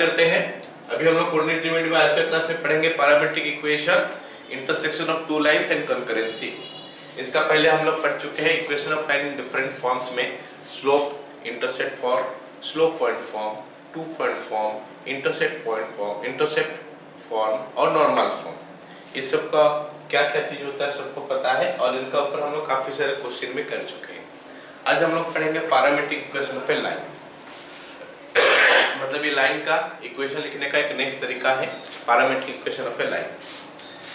करते हैं। अभी हम लोग कोऑर्डिनेट एलिमेंट में आज के क्लास में पढ़ेंगे parametric equation, intersection of two lines and concurrency. इसका पहले हम लोग पढ़ चुके हैं equation of line in different forms में, slope, intercept form, slope point form, two point form, intercept point form, intercept form और नॉर्मल फॉर्म। इस सब का क्या क्या चीज होता है सबको पता है और इनका ऊपर हम लोग काफी सारे क्वेश्चन में कर चुके हैं। आज हम लोग पढ़ेंगे parametric equation of A line. मतलब ये लाइन का इक्वेशन लिखने का एक नेक्स्ट तरीका है parametric equation of A line.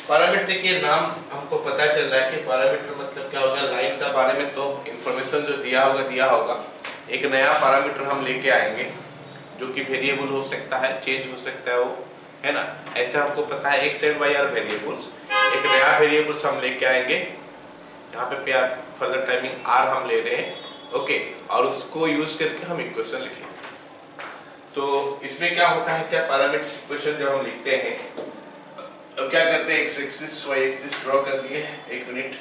Parametric के नाम हमको पता चल रहा है कि पैरामीटर मतलब क्या होगा, लाइन का बारे में तो इंफॉर्मेशन जो दिया होगा। एक नया पैरामीटर हम लेके आएंगे जो कि वेरिएबल हो सकता है, चेंज हो सकता है, वो है ना। ऐसे हमको पता है x and y are variables. एक नया वेरिएबल्स हम लेके आएंगे, यहाँ पे फर्दर टाइमिंग आर हम ले रहे हैं, ओके, और उसको यूज करके हम इक्वेशन लिखेंगे। तो इसमें क्या होता है, क्या पैरामीट्रिक इक्वेशन जब हम लिखते हैं अब क्या करते हैं, x axis y axis draw कर दिए। एक मिनट,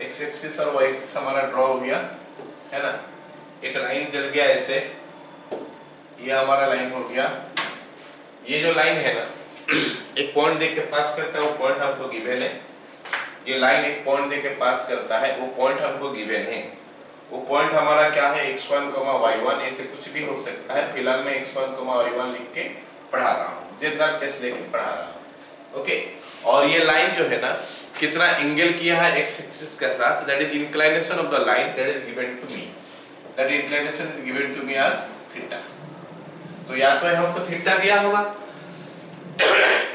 एक्स एक्सिस और वाई एक्सिस हमारा ड्रॉ हो गया, है ना। एक लाइन चल गया ऐसे, ये हमारा लाइन हो गया। ये जो लाइन है ना एक पॉइंट देके पास करता है, वो पॉइंट हमको गिवन है। ये लाइन एक पॉइंट देके पास करता है, वो पॉइंट हमको गिवन है। वो पॉइंट हमारा क्या है, x1, y1, ऐसे कुछ भी हो सकता है। फिलहाल मैं x1, y1 लिख के पढ़ा रहा हूँ, जनरल केस लेके पढ़ा रहा हूँ, ओके। और ये लाइन जो है ना कितना एंगल किया है x एक्सिस के साथ, that is inclination of the line, that is given to me, that inclination is given to me as theta. तो या तो हमको थीटा दिया होगा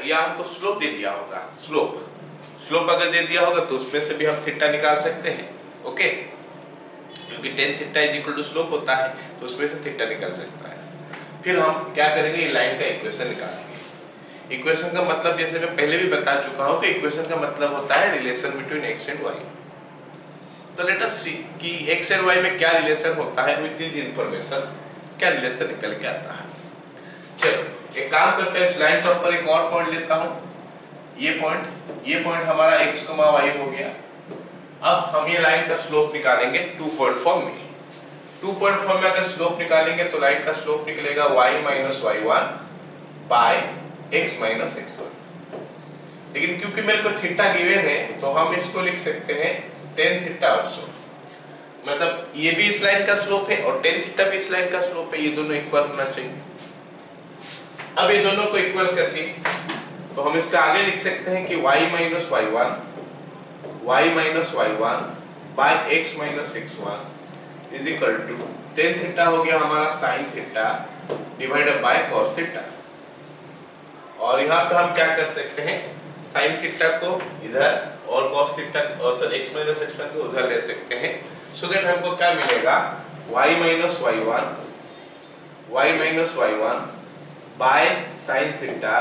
या हमको स्लोप दे दिया होगा। स्लोप अगर दे दिया होगा तो उसमें से भी हम थीटा निकाल सकते हैं, ओके, क्योंकि tan theta is equal to slope होता है, तो उसमें से थीटा निकल सकता है। फिर हम क्या करेंगे, ये लाइन का इक्वेशन निकालेंगे। इक्वेशन का मतलब जैसे मैं पहले भी बता चुका हूं कि इक्वेशन का मतलब होता है relation between x and y। तो लेट अस सी कि x एंड y में क्या रिलेशन होता है, विद दिस इंफॉर्मेशन क्या रिलेशन निकल के आता है। चलो एक काम करते हैं, इस लाइन के ऊपर एक और पॉइंट लेता हूं। ये पॉइंट हमारा x, y हो गया। अब हम ये लाइन का स्लोप निकालेंगे टू पॉइंट फॉर्म में। टू पॉइंट फॉर्म में अगर स्लोप निकालेंगे तो लाइन का स्लोप निकलेगा y minus y1 by x minus x1। लेकिन क्योंकि मेरे को थीटा गिवन है तो हम इसको लिख सकते हैं tan थीटा आल्सो। मतलब ये भी इस लाइन का स्लोप है और tan थीटा भी इस लाइन का स्लोप है, ये दोनों इक्वल होना चाहिए। अब ये दोनों को इक्वल करके तो हम इसका आगे लिख सकते हैं कि y minus y1 by x minus x1 is equal to tan theta हो गया हमारा sin theta divided by cos theta. और यहाँ पे हम क्या कर सकते हैं, sin थीटा को इधर और cos थीटा और x माइनस x1 को उधर ले सकते हैं। सो दैट हमको क्या मिलेगा, y minus y1 by sin theta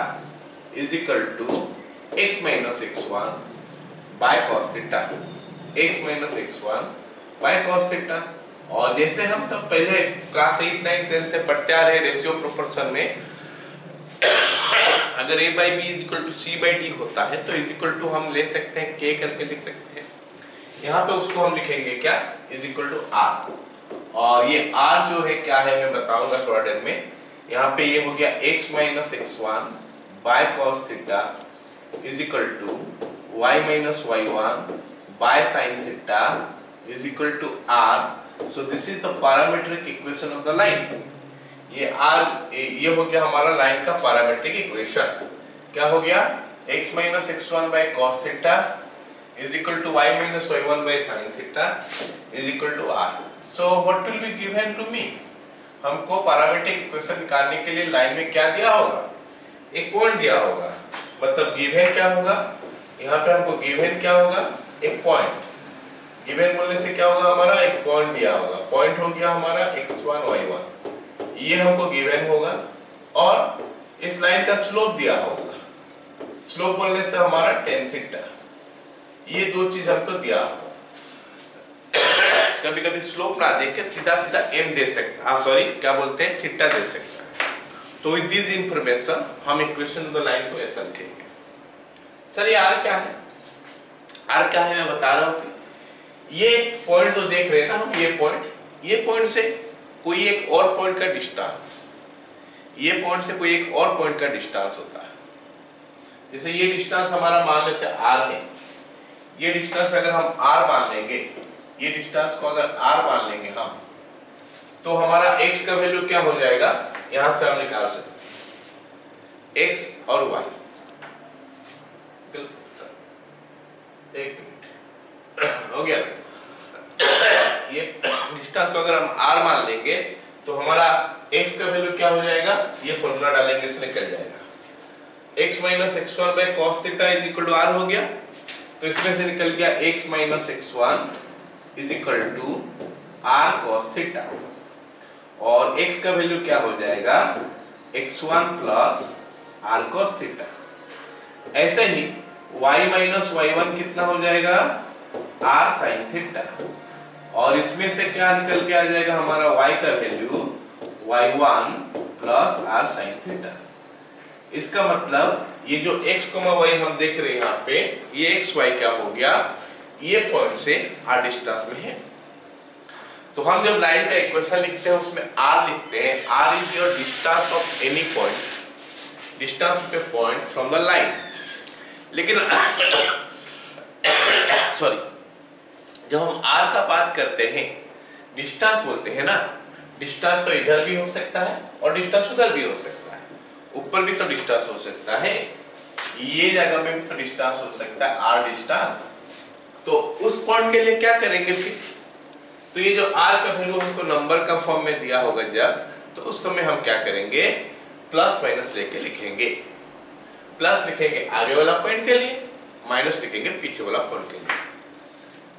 is equal to x minus x1 by cos theta, x minus x1 by cos theta. और जैसे हम सब पहले क्लास 8, 9, 10 से पढ़ते आ रहे रेशियो प्रोपोर्शन में, अगर a by b is equal to c by d होता है तो इज इक्वल टू हम ले सकते हैं k करके लिख सकते हैं। यहाँ पे उसको हम लिखेंगे क्या, इज इक्वल टू r। और ये r जो है क्या है मैं बताऊंगा थोड़ा देर में। यहाँ पे ये हो गया x minus x1 by cos theta is equal to y minus y1 by sin theta is equal to r। So this is the parametric equation of the line. ये r ये हो गया हमारा लाइन का पैरामीट्रिक इक्वेशन। क्या हो गया, x minus x1 by cos theta is equal to y minus y1 by sin theta is equal to r। So what will be given to me, हमको पैरामीट्रिक इक्वेशन निकालने के लिए line में क्या दिया होगा, एक पॉइंट दिया होगा। मतलब गिवन क्या होगा, यहाँ पे हमको गिवन क्या होगा, एक पॉइंट। गिवन बोलने से क्या होगा, हमारा एक पॉइंट दिया होगा। पॉइंट हो गया हमारा x1 y1, ये हमको गिवन होगा। और इस लाइन का स्लोप दिया होगा। स्लोप बोलने से हमारा tan थीटा, ये दो चीज हमको दिया होगा। कभी कभी स्लोप ना देख के सीधा सीधा m दे सकता, सॉरी क्या बोलते हैं, थीटा दे सकता है। तो विद दिस इंफॉर्मेशन हम इक्वेशन ऑफ द लाइन को ऐसा लिखेंगे। सर ये r क्या है, r क्या है मैं बता रहा हूँ। ये पॉइंट तो देख रहे हैं ना हम, ये पॉइंट से कोई एक और पॉइंट का डिस्टेंस, ये पॉइंट से कोई एक और पॉइंट का डिस्टेंस होता है। जैसे ये डिस्टेंस हमारा मान लेते हैं r है, ये डिस्टेंस अगर हम r मान लेंगे, ये डिस्टेंस को अगर r मान लेंगे हम, तो हमारा x का वैल्यू क्या हो जाएगा, यहां से हम निकाल सकते x और y। एक मिनट हो गया। ये डिस्टेंस को अगर हम r मान लेंगे तो हमारा x का वैल्यू क्या हो जाएगा, ये फॉर्मूला डालेंगे तो निकल जाएगा, x minus x1 by cos theta is equal to r हो गया। तो इसमें से निकल गया x minus x1 is equal to r cos theta, और x का वैल्यू क्या हो जाएगा, x1 plus r cos theta. ऐसे ही y माइनस y1 कितना हो जाएगा, r sin थीटा, और इसमें से क्या निकल के आ जाएगा हमारा y का value y1 plus r sin theta. इसका मतलब ये जो x, y हम देख रहे हैं यहाँ पे, ये x y क्या हो गया, ये पॉइंट से r डिस्टेंस में है। तो हम जब लाइन का इक्वेशन लिखते हैं उसमें r लिखते हैं, r is your distance of any point, distance of A point from the line. लेकिन सॉरी, जब हम r का बात करते हैं, डिस्टेंस बोलते हैं ना, डिस्टेंस तो इधर भी हो सकता है और डिस्टेंस उधर भी हो सकता है, ऊपर भी तो डिस्टेंस हो सकता है, ये जगह में भी तो डिस्टेंस हो सकता है, r डिस्टेंस। तो उस पॉइंट के लिए क्या करेंगे फिर, तो ये जो r का वैल्यू हमको नंबर का फॉर्म में दिया होगा जब, तो उस समय हम क्या करेंगे, प्लस माइनस लेके लिखेंगे। प्लस लिखेंगे आगे वाला पॉइंट के लिए, माइनस लिखेंगे पीछे वाला पॉइंट के लिए।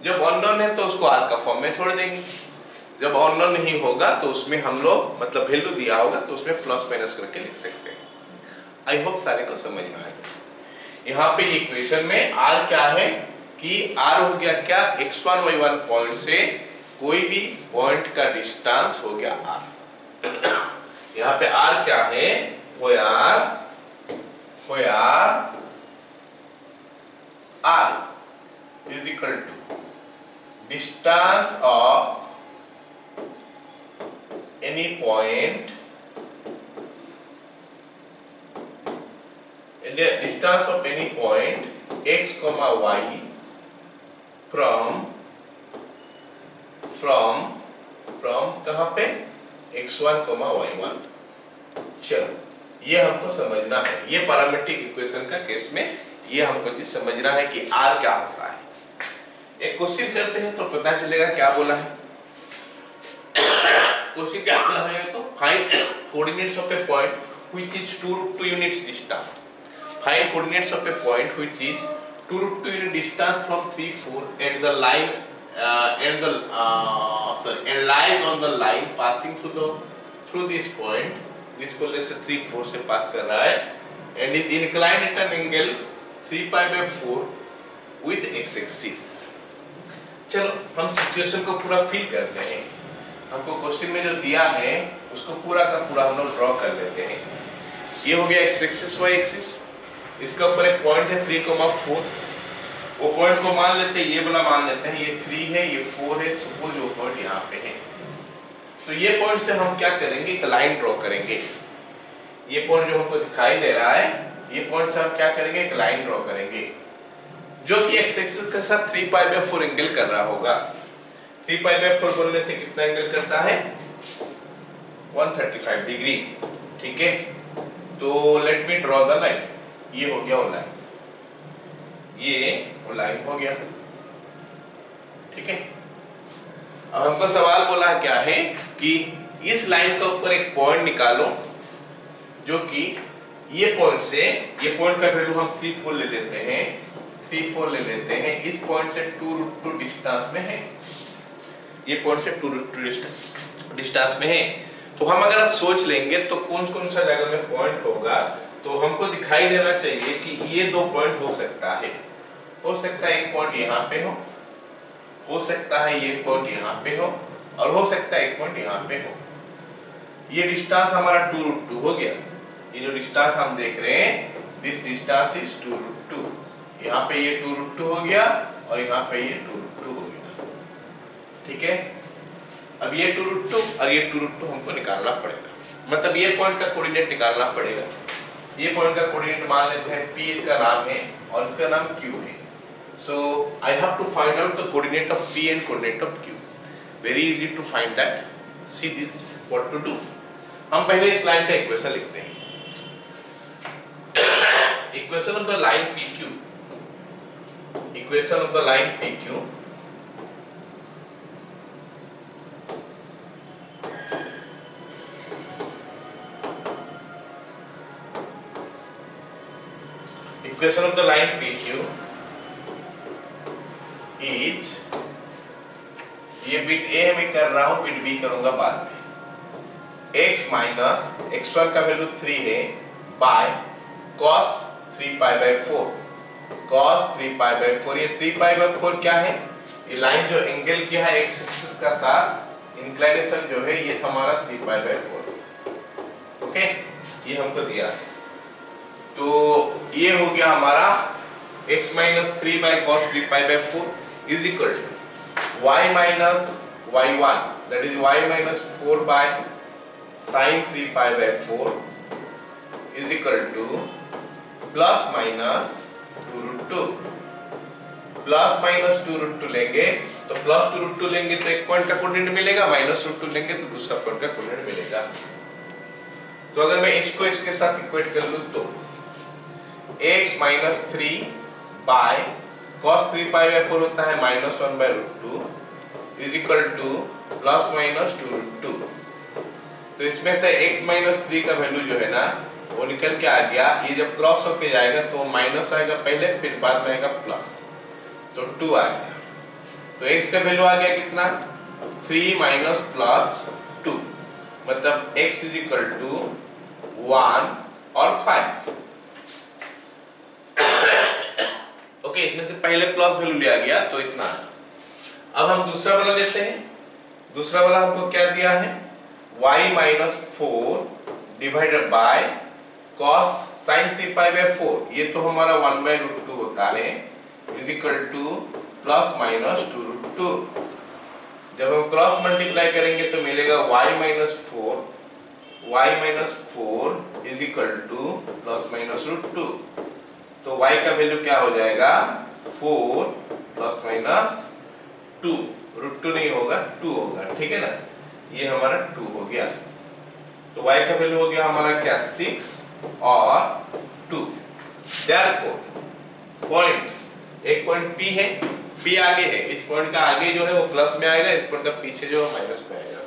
जब अननोन है तो उसको r का फॉर्म में छोड़ देंगे, जब अननोन नहीं होगा तो उसमें हम लोग मतलब वैल्यू दिया होगा तो उसमें प्लस माइनस करके लिख सकते हैं। आई होप सारे को समझ में आ गया। यहाँ पे इक्वेशन में r क्या है कि r हो गया क्या, x1 y1 पॉइंट से कोई भी पॉइंट का डिस्टेंस हो गया r। यहाँ पे r क्या है, हो यार r is equal to distance of any point in the distance of any point x comma y from कहां पे, x1 y1। चलो ये हमको समझना है, ये पैरामीट्रिक इक्वेशन का केस में ये हमको चीज समझना है कि r क्या होता है। एक क्वेश्चन करते हैं तो पता चलेगा क्या बोला है। क्वेश्चन क्या बोला है, तो find coordinates of A point which is 2 units distance, find coordinates of A point which is 2 unit distance from 3 4 and the line and lies on the line passing through this point, this को let's say 3 4 से पास कर रहा है, and is inclined at an angle 3 pi by 4 with x axis। चलो हम situation को पूरा fill कर रहे हैं, हमको क्वेश्चन में जो दिया है उसको पूरा का पूरा हम लोग ड्रॉ कर लेते हैं। ये हो गया x एक्सिस y एक्सिस, इसका ऊपर एक पॉइंट है 3,4, वो पॉइंट को मान लेते हैं, ये वाला मान लेते हैं, ये 3 है ये 4 है, सपोज वो पॉइंट यहाँ पे है। तो ये पॉइंट से हम क्या करेंगे, एक लाइन ड्रॉ करेंगे। ये पॉइंट जो हमको दिखाई दे रहा है, ये पॉइंट से हम क्या करेंगे, एक लाइन ड्रॉ करेंगे जो कि x एक्सिस के साथ 3 पाई बाय 4 एंगल कर रहा होगा। 3 पाई बाय 4 बोलने से कितना एंगल करता है, 135 डिग्री। ठीक है, तो let me draw the line. ये हो गया वो लाइन, ये वो लाइन हो गया। ठीक है, अब हमको सवाल बोला क्या है कि इस लाइन का ऊपर एक पॉइंट निकालो जो कि ये पॉइंट से, ये पॉइंट का वैल्यू हम 3 4 ले लेते हैं, 3 4 ले लेते हैं, इस पॉइंट से 2√2 डिस्टेंस में है, ये पॉइंट से 2√2 डिस्टेंस में है। तो हम अगर सोच लेंगे तो कौन कौन सा जगह में पॉइंट होगा, तो हमको दिखाई देना चाहिए कि ये 2 पॉइंट हो सकता है। हो सकता है एक पॉइंट यहाँ पे हो सकता है ये पॉइंट यहाँ पे हो, और हो सकता है एक पॉइंट यहाँ पे हो। ये डिस्टेंस हमारा 2√2 हो गया। ये जो डिस्टेंस हम देख रहे हैं, दिस डिस्टेंस इज 2√2। यहाँ पे ये 2√2 हो गया और यहाँ पे ये 2√2 हो गया। ठीक है, अब ये 2√2 और ये 2√2 हमको निकालना पड़ेगा, मतलब ये पॉइंट का कोऑर्डिनेट निकालना पड़ेगा। ये पॉइंट का कोऑर्डिनेट मान लेते हैं P इसका नाम है और इसका नाम Q है। So I have to find out the coordinate of P and coordinate of Q. Very easy to find that. See this what to do. हम पहले इस लाइन का इक्वेशन लिखते हैं। Equation of the line PQ, equation of the line PQ equation of the line PQ is, ये bit A मैं कर रहा हूँ, बिट B करूंगा बाद में, x माइनस x1 का वैल्यू 3 है बाय cos 3π/4, cos 3π/4। ये 3π/4 क्या है? ये लाइन जो एंगल किया है x एक्सिस का साथ, इंक्लिनेशन जो है ये हमारा 3π/4। ओके, ये हमको दिया है। तो ये हो गया हमारा x minus 3/cos 3π/4 is equal to y minus y1 that is y minus 4/sin 3π/4 is equal to plus minus 2√2। Plus minus 2√2 लेंगे तो प्लस 2√2 लेंगे तो एक पॉइंट का कोऑर्डिनेट मिलेगा, माइनस √2 लेंगे तो दूसरा पॉइंट का कोऑर्डिनेट मिलेगा। तो अगर मैं इसको इसके साथ इक्वेट कर लूं तो x माइनस 3 बाय cos 3π/4 होता है minus 1/√2 is equal to plus minus 2√2। तो इसमें से x माइनस 3 का वैल्यू जो है ना वो निकल के आ गया। ये जब क्रॉस होके जाएगा तो माइनस आएगा पहले, फिर बाद में आएगा प्लस, तो 2 आ गया। तो x का वैल्यू आ गया कितना? 3 माइनस प्लस 2, मतलब x इज इक्वल टू 1 और 5। ओके, इसमें से पहले प्लस वैल्यू लिया गया तो इतना। अब हम दूसरा वाला लेते हैं। दूसरा वाला हमको क्या दिया है? y minus 4 divided by cos sin 3π/4, ये तो हमारा 1/√2 होता है is equal to plus minus 2√2। जब हम क्रॉस मल्टीप्लाई करेंगे तो मिलेगा y minus 4 is equal to plus minus √2। तो y का वैल्यू क्या हो जाएगा? 4 प्लस माइनस 2, √2 नहीं होगा 2 होगा, ठीक है ना। ये हमारा 2 हो गया। तो y का वैल्यू हो गया हमारा क्या? 6 और 2। देयरफॉर पॉइंट, एक पॉइंट P है, P आगे है, इस पॉइंट का आगे जो है वो प्लस में आएगा, इस पॉइंट का पीछे जो है माइनस में आएगा।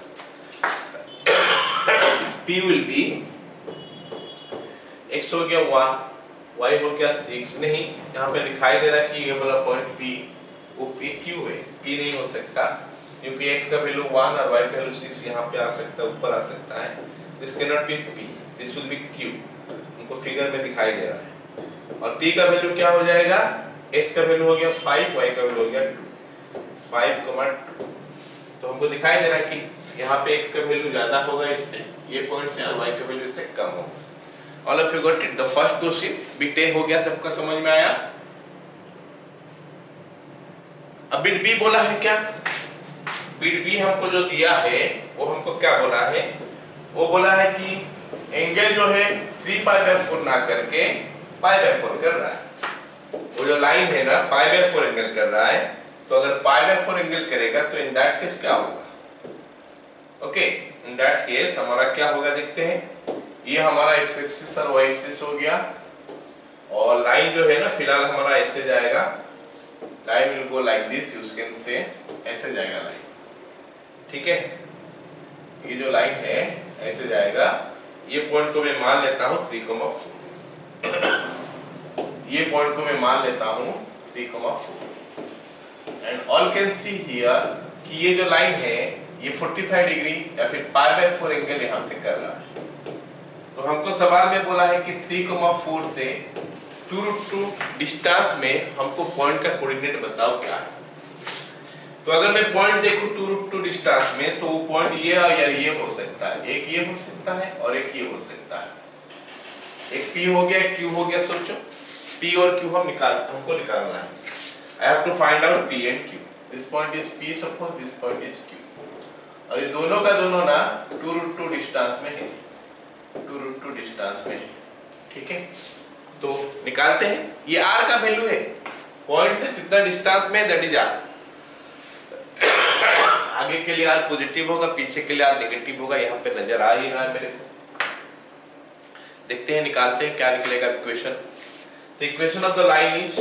P विल बी, x हो गया 1, y हो गया 6, नहीं यहाँ पे दिखाई दे रहा है कि ये वाला पॉइंट P वो Q है, P नहीं हो सकता क्योंकि x का वैल्यू 1 और y का वैल्यू 6 यहाँ पे आ सकता है, ऊपर आ सकता है। This can not be P, this will be Q, उनको फिगर में दिखाई दे रहा है। और P का वैल्यू क्या हो जाएगा? x का वैल्यू हो गया 5, y का वैल्यू हो गया 2, 5,2। तो हमको दिखाई दे रहा है कि यहाँ पे x का वैल्यू ज्यादा होगा इससे, ये पॉइंट से, और y का वैल्यू इससे कम होगा। All of you got it? The first question bit A हो गया, सबका समझ में आया। अब बिट B बोला है क्या? बिट B हमको जो दिया है वो हमको क्या बोला है? वो बोला है कि एंगल जो है 3π/4 ना करके π/4 कर रहा है। वो जो लाइन है ना π/4 एंगल कर रहा है, तो अगर π/4 एंगल करेगा तो इन दैट केस क्या होगा? ओके, इन दैट केस हमारा क्या होगा देखते हैं। ये हमारा x एक्सिस और y एक्सिस हो गया, और लाइन जो है ना फिलहाल हमारा ऐसे जाएगा, line will go like this, you can say ऐसे जाएगा लाइन, ठीक है। ये जो लाइन है ऐसे जाएगा। ये पॉइंट को मैं मान लेता हूँ 3,4, ये पॉइंट को मैं मान लेता हूँ 3,4 and all can see here कि ये जो लाइन है ये 45 डिग्री या फिर π/4 एंगल यहाँ पे कर रहा है। तो हमको सवाल में बोला है कि 3,4 से 2√2 डिस्टेंस में हमको पॉइंट का कोऑर्डिनेट बताओ क्या है। तो अगर मैं पॉइंट देखूं 2√2 डिस्टेंस में, तो वो पॉइंट ये या ये हो सकता है, एक ये हो सकता है और एक ये हो सकता है। एक P हो गया, एक Q हो गया। सोचो P और Q हमको निकालना है। I have to find out P and Q. This point is P, suppose this point is Q. और ये दोनों का दोनों ना 2√2 डिस्टेंस में है, 2√2 डिस्टेंस में है। ठीक है, तो निकालते हैं। ये r का वैल्यू है, पॉइंट से कितना डिस्टेंस में, दैट इज r। आगे के लिए r पॉजिटिव होगा, पीछे के लिए r नेगेटिव होगा, यहाँ पे नजर आ ही रहा है मेरे को। देखते हैं, निकालते हैं क्या निकलेगा इक्वेशन। तो equation of the line is,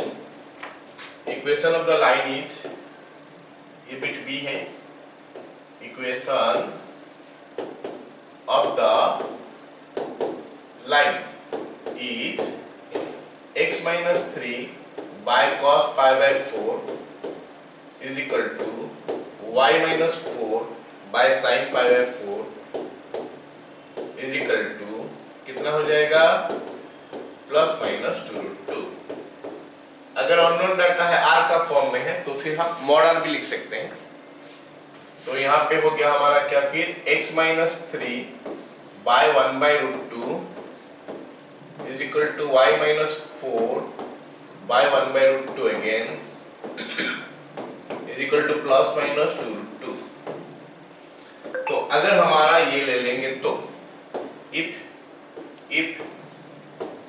equation of the line is, ये बिट b है, equation of the line is x minus 3 by cos pi by 4 is equal to y minus 4 by sin pi by 4 is equal to कितना हो जाएगा, plus minus 2√2। अगर unknown data है r का form में है तो फिर हम मॉड r भी लिख सकते हैं। तो यहाँ पे हो गया हमारा क्या, फिर x minus 3 by 1/√2 is equal to y minus 4 by 1/√2 again is equal to plus minus 2√2। तो अगर हमारा ये ले लेंगे तो if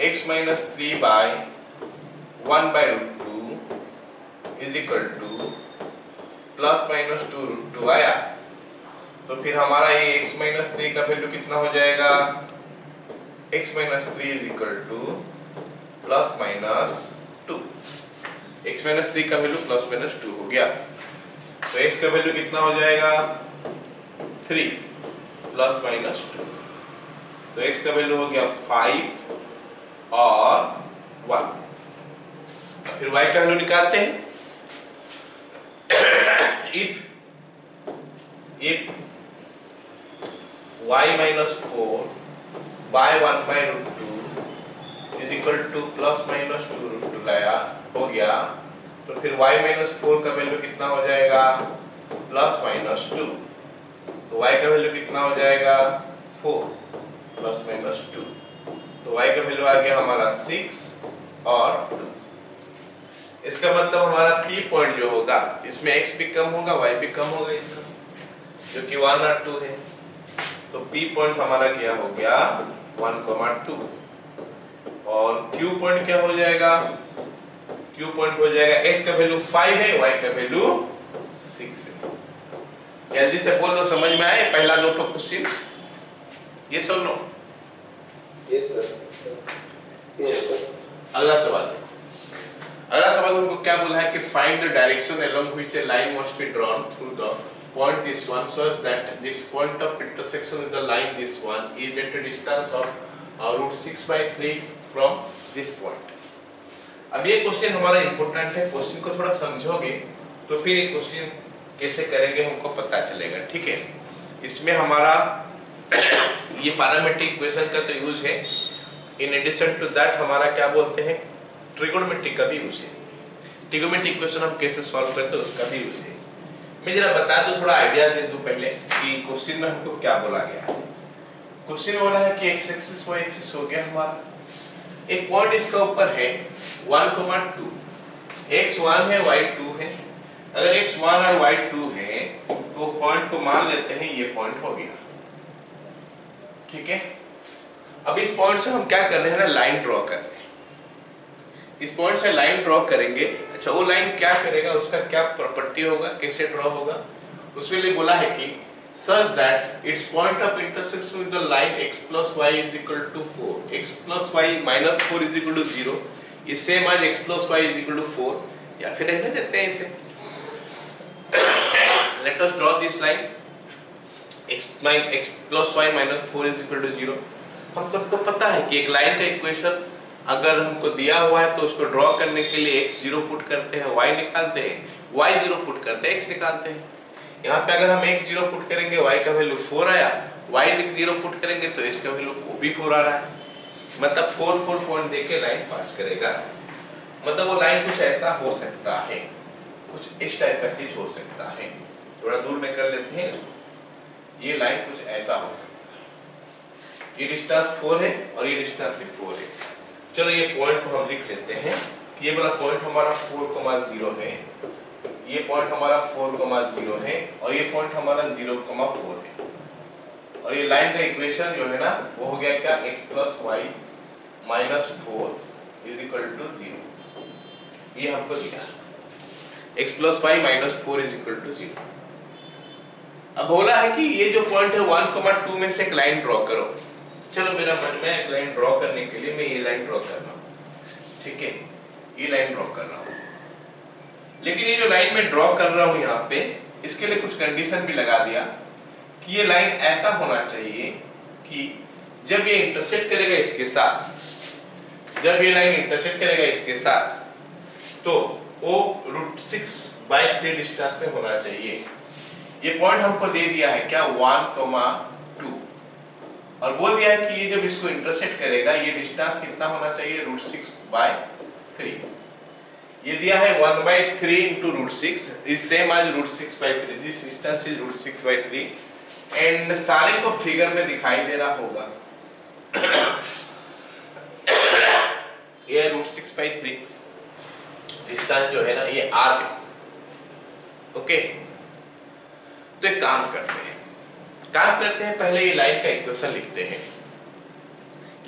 x minus 3 by 1/√2 is equal to plus minus 2√2 आया, तो फिर हमारा ये x minus 3 का वैल्यू कितना हो जाएगा, x minus 3 is equal to plus minus 2। x minus 3 का वैल्यू plus minus 2 हो गया, तो x का वैल्यू कितना हो जाएगा, 3 plus minus 2। तो x का वैल्यू हो गया 5 और 1। फिर y का वैल्यू निकालते हैं। if y minus 4 by 1/√2 is equal to plus minus 2√2 लाया, हो गया, तो फिर y minus 4 का वैल्यू कितना हो जाएगा, प्लस माइनस 2। तो y का वैल्यू कितना हो जाएगा, 4 प्लस माइनस 2। तो y का वैल्यू आ गया हमारा 6 और 2। इसका मतलब हमारा P पॉइंट जो होगा, इसमें x भी कम होगा, y भी कम होगा इसका, जो कि 1 और 2 है। तो P पॉइंट हमारा क्या हो गया, 1,2। और Q पॉइंट क्या हो जाएगा, Q पॉइंट हो जाएगा, x का वैल्यू 5 है, y का वैल्यू 6 है। जल्दी से बोल दो, समझ में आए पहला दो क्वेश्चन, ये सब नो। Yes sir. अगला सवाल देखो। अगला सवाल हमको क्या बोला है कि find the direction along which a line must be drawn through the point this one such that its point of intersection with the line this one is at a distance of √6/3 from this point। अब ये question हमारा important है, question को थोड़ा समझोगे तो फिर ये क्वेश्चन कैसे करेंगे हमको पता चलेगा। ठीक है, इसमें हमारा ये पैरामीट्रिक इक्वेशन का तो यूज है, इन एडिशन टू दैट हमारा क्या बोलते हैं, ट्रिगोनोमेट्रिक का भी यूज है। ट्रिगोनोमेट्रिक इक्वेशन हम कैसे सॉल्व करते हैं उसका भी यूज है। मैं जरा बता दूं, थोड़ा आइडिया दे दूं पहले कि क्वेश्चन में हमको क्या बोला गया है। क्वेश्चन बोला है कि x एक्सिस y एक्सिस हो गया हमारा, एक पॉइंट इसका ऊपर है 1,2, x 1 है y 2 है। अगर x 1 और y 2 है तो पॉइंट को मान लेते हैं ये पॉइंट हो गया। ठीक है, अब इस पॉइंट से हम क्या कर रहे हैं ना, लाइन ड्रॉ कर रहे हैं। इस पॉइंट से लाइन ड्रॉ करेंगे। अच्छा, वो लाइन क्या करेगा, उसका क्या प्रॉपर्टी होगा, कैसे ड्रॉ होगा, उसके लिए बोला है कि such that its point of intersection with the line x plus y is equal to 4, x plus y minus 4 is equal to 0, is same as x plus y is equal to 4, या फिर रहने देते हैं इसे। Let us draw this line, x plus y minus 4 is equal to 0। हम सबको पता है कि एक लाइन का इक्वेशन अगर हमको दिया हुआ है तो उसको ड्रॉ करने के लिए x 0 पुट करते हैं, y निकालते हैं, y 0 पुट करते हैं, x निकालते हैं। यहाँ पे अगर हम x 0 पुट करेंगे y का वैल्यू 4 आया, y 0 पुट करेंगे तो इसका वैल्यू भी 4 आ रहा है, मतलब 4 पॉइंट देके लाइन पास करेगा। मतलब वो लाइन कुछ ऐसा हो सकता है, कुछ इस टाइप का चीज हो सकता है। थोड़ा दूर में कर लेते हैं इसको, ये लाइन कुछ ऐसा हो सकता है। ये डिस्टेंस 4 है और ये डिस्टेंस भी 4 है। चलो ये पॉइंट को हम लिख लेते हैं कि ये वाला पॉइंट हमारा 4,0 है, ये पॉइंट हमारा 4,0 है और ये पॉइंट हमारा 0,4 है और ये लाइन का इक्वेशन जो है ना वो हो गया क्या, x + y - 4 = 0। ये हमको दिया x + y - 4 = 0। अब बोला है कि ये जो पॉइंट है 1,2 में से एक लाइन ड्रॉ करो। चलो मेरा मन में एक लाइन ड्रॉ करने के लिए मैं ये लाइन ड्रॉ कर रहा हूँ, ठीक है, ये लाइन ड्रॉ कर रहा हूँ। लेकिन ये जो लाइन मैं ड्रॉ कर रहा हूँ यहाँ पे, इसके लिए कुछ कंडीशन भी लगा दिया कि ये लाइन ऐसा होना चाहिए कि जब ये इंटरसेक्ट करेगा इसके साथ, जब ये लाइन इंटरसेक्ट करेगा इसके साथ तो वो √6/3 डिस्टेंस में होना चाहिए। ये पॉइंट हमको दे दिया है क्या, 1,2 और बोल दिया है कि ये जब इसको इंटरसेक्ट करेगा ये डिस्टेंस कितना होना चाहिए, √6/3। ये दिया है 1/3 into √6 is same as √6/3। this distance is √6/3 and सारे को फिगर में दिखाई दे रहा होगा। ये √6/3 डिस्टेंस जो है ना ये r है, ओके। तो एक काम करते हैं पहले ये लाइन का इक्वेशन लिखते हैं।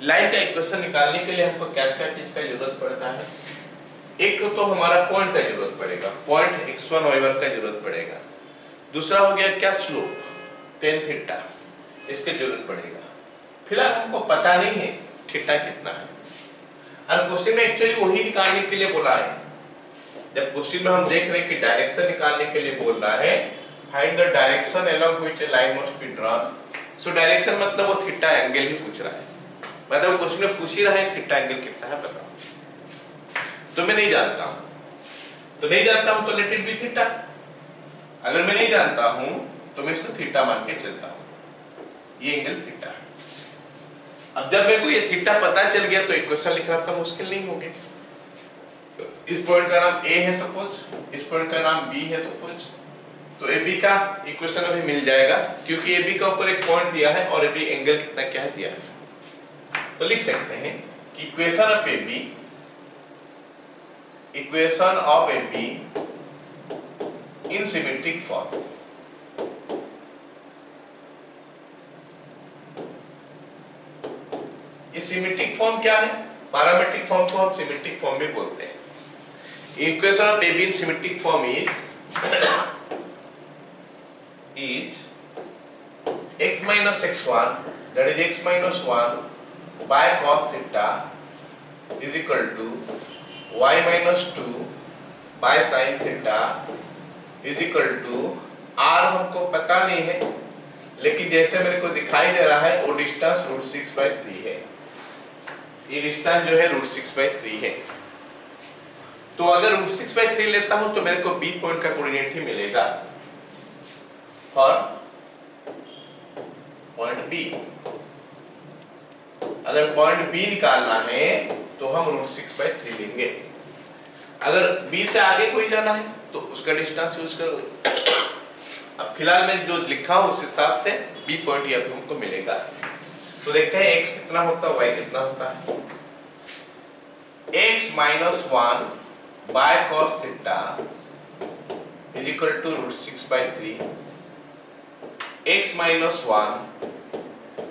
लाइन का इक्वेशन निकालने के लिए हमको क्या क्या चीज का जरूरत पड़ता है, एक तो हमारा पॉइंट का जरूरत पड़ेगा, पॉइंट x1 y1 का जरूरत पड़ेगा। दूसरा हो गया क्या, स्लोप tan थीटा, इसके जरूरत पड़ेगा। फिलहाल हमको पता नहीं है थीटा कितना है और क्वेश्चन में एक्चुअली वही निकालने के लिए बोला है। जब क्वेश्चन में हम देख रहे हैं कि डायरेक्शन निकालने के लिए बोल रहा है, find the direction along which a line must be drawn। So direction मतलब वो थीटा एंगल ही पूछ रहा है, मतलब क्वेश्चन में पूछ ही रहा है थीटा एंगल कितना है बताओ। तो मैं नहीं जानता हूं, तो लेट इट बी थीटा। अगर मैं नहीं जानता हूं तो मैं इसको थीटा मान के चलता हूं, ये एंगल थीटा है। अब जब मेरे को ये थीटा पता चल गया तो इक्वेशन लिखना तो मुश्किल नहीं हो गया। इस पॉइंट का नाम A है सपोज, इस पॉइंट का नाम B है सपोज, तो AB का इक्वेशन अभी मिल जाएगा क्योंकि AB का ऊपर एक पॉइंट दिया है और AB एंगल कितना क्या है दिया है। तो लिख सकते हैं कि equation of AB in symmetric form. ये सिमेट्रिक फॉर्म क्या है, पैरामेट्रिक फॉर्म को हम सिमेट्रिक फॉर्म भी बोलते हैं। Equation of AB in symmetric form is x minus x1 that is x minus 1 by cos theta is equal to y minus 2 by sin theta is equal to r। हमको पता नहीं है लेकिन जैसे मेरे को दिखाई दे रहा है वो डिस्टेंस √6/3 है, ये डिस्टेंस जो है √6/3 है। तो अगर √6/3 लेता हूं तो मेरे को B पॉइंट का कोऑर्डिनेट ही मिलेगा और पॉइंट B। अगर पॉइंट B निकालना है तो हम √6/3 लेंगे। अगर B से आगे कोई जाना है तो उसका डिस्टेंस यूज करोगे। अब फिलहाल मैं जो लिखा हूं उस हिसाब से B पॉइंट यहाँ पे हमको मिलेगा। तो देखते हैं x कितना होता है, y कितना होता है। x minus 1 by cos theta is equal to √6/3। x minus 1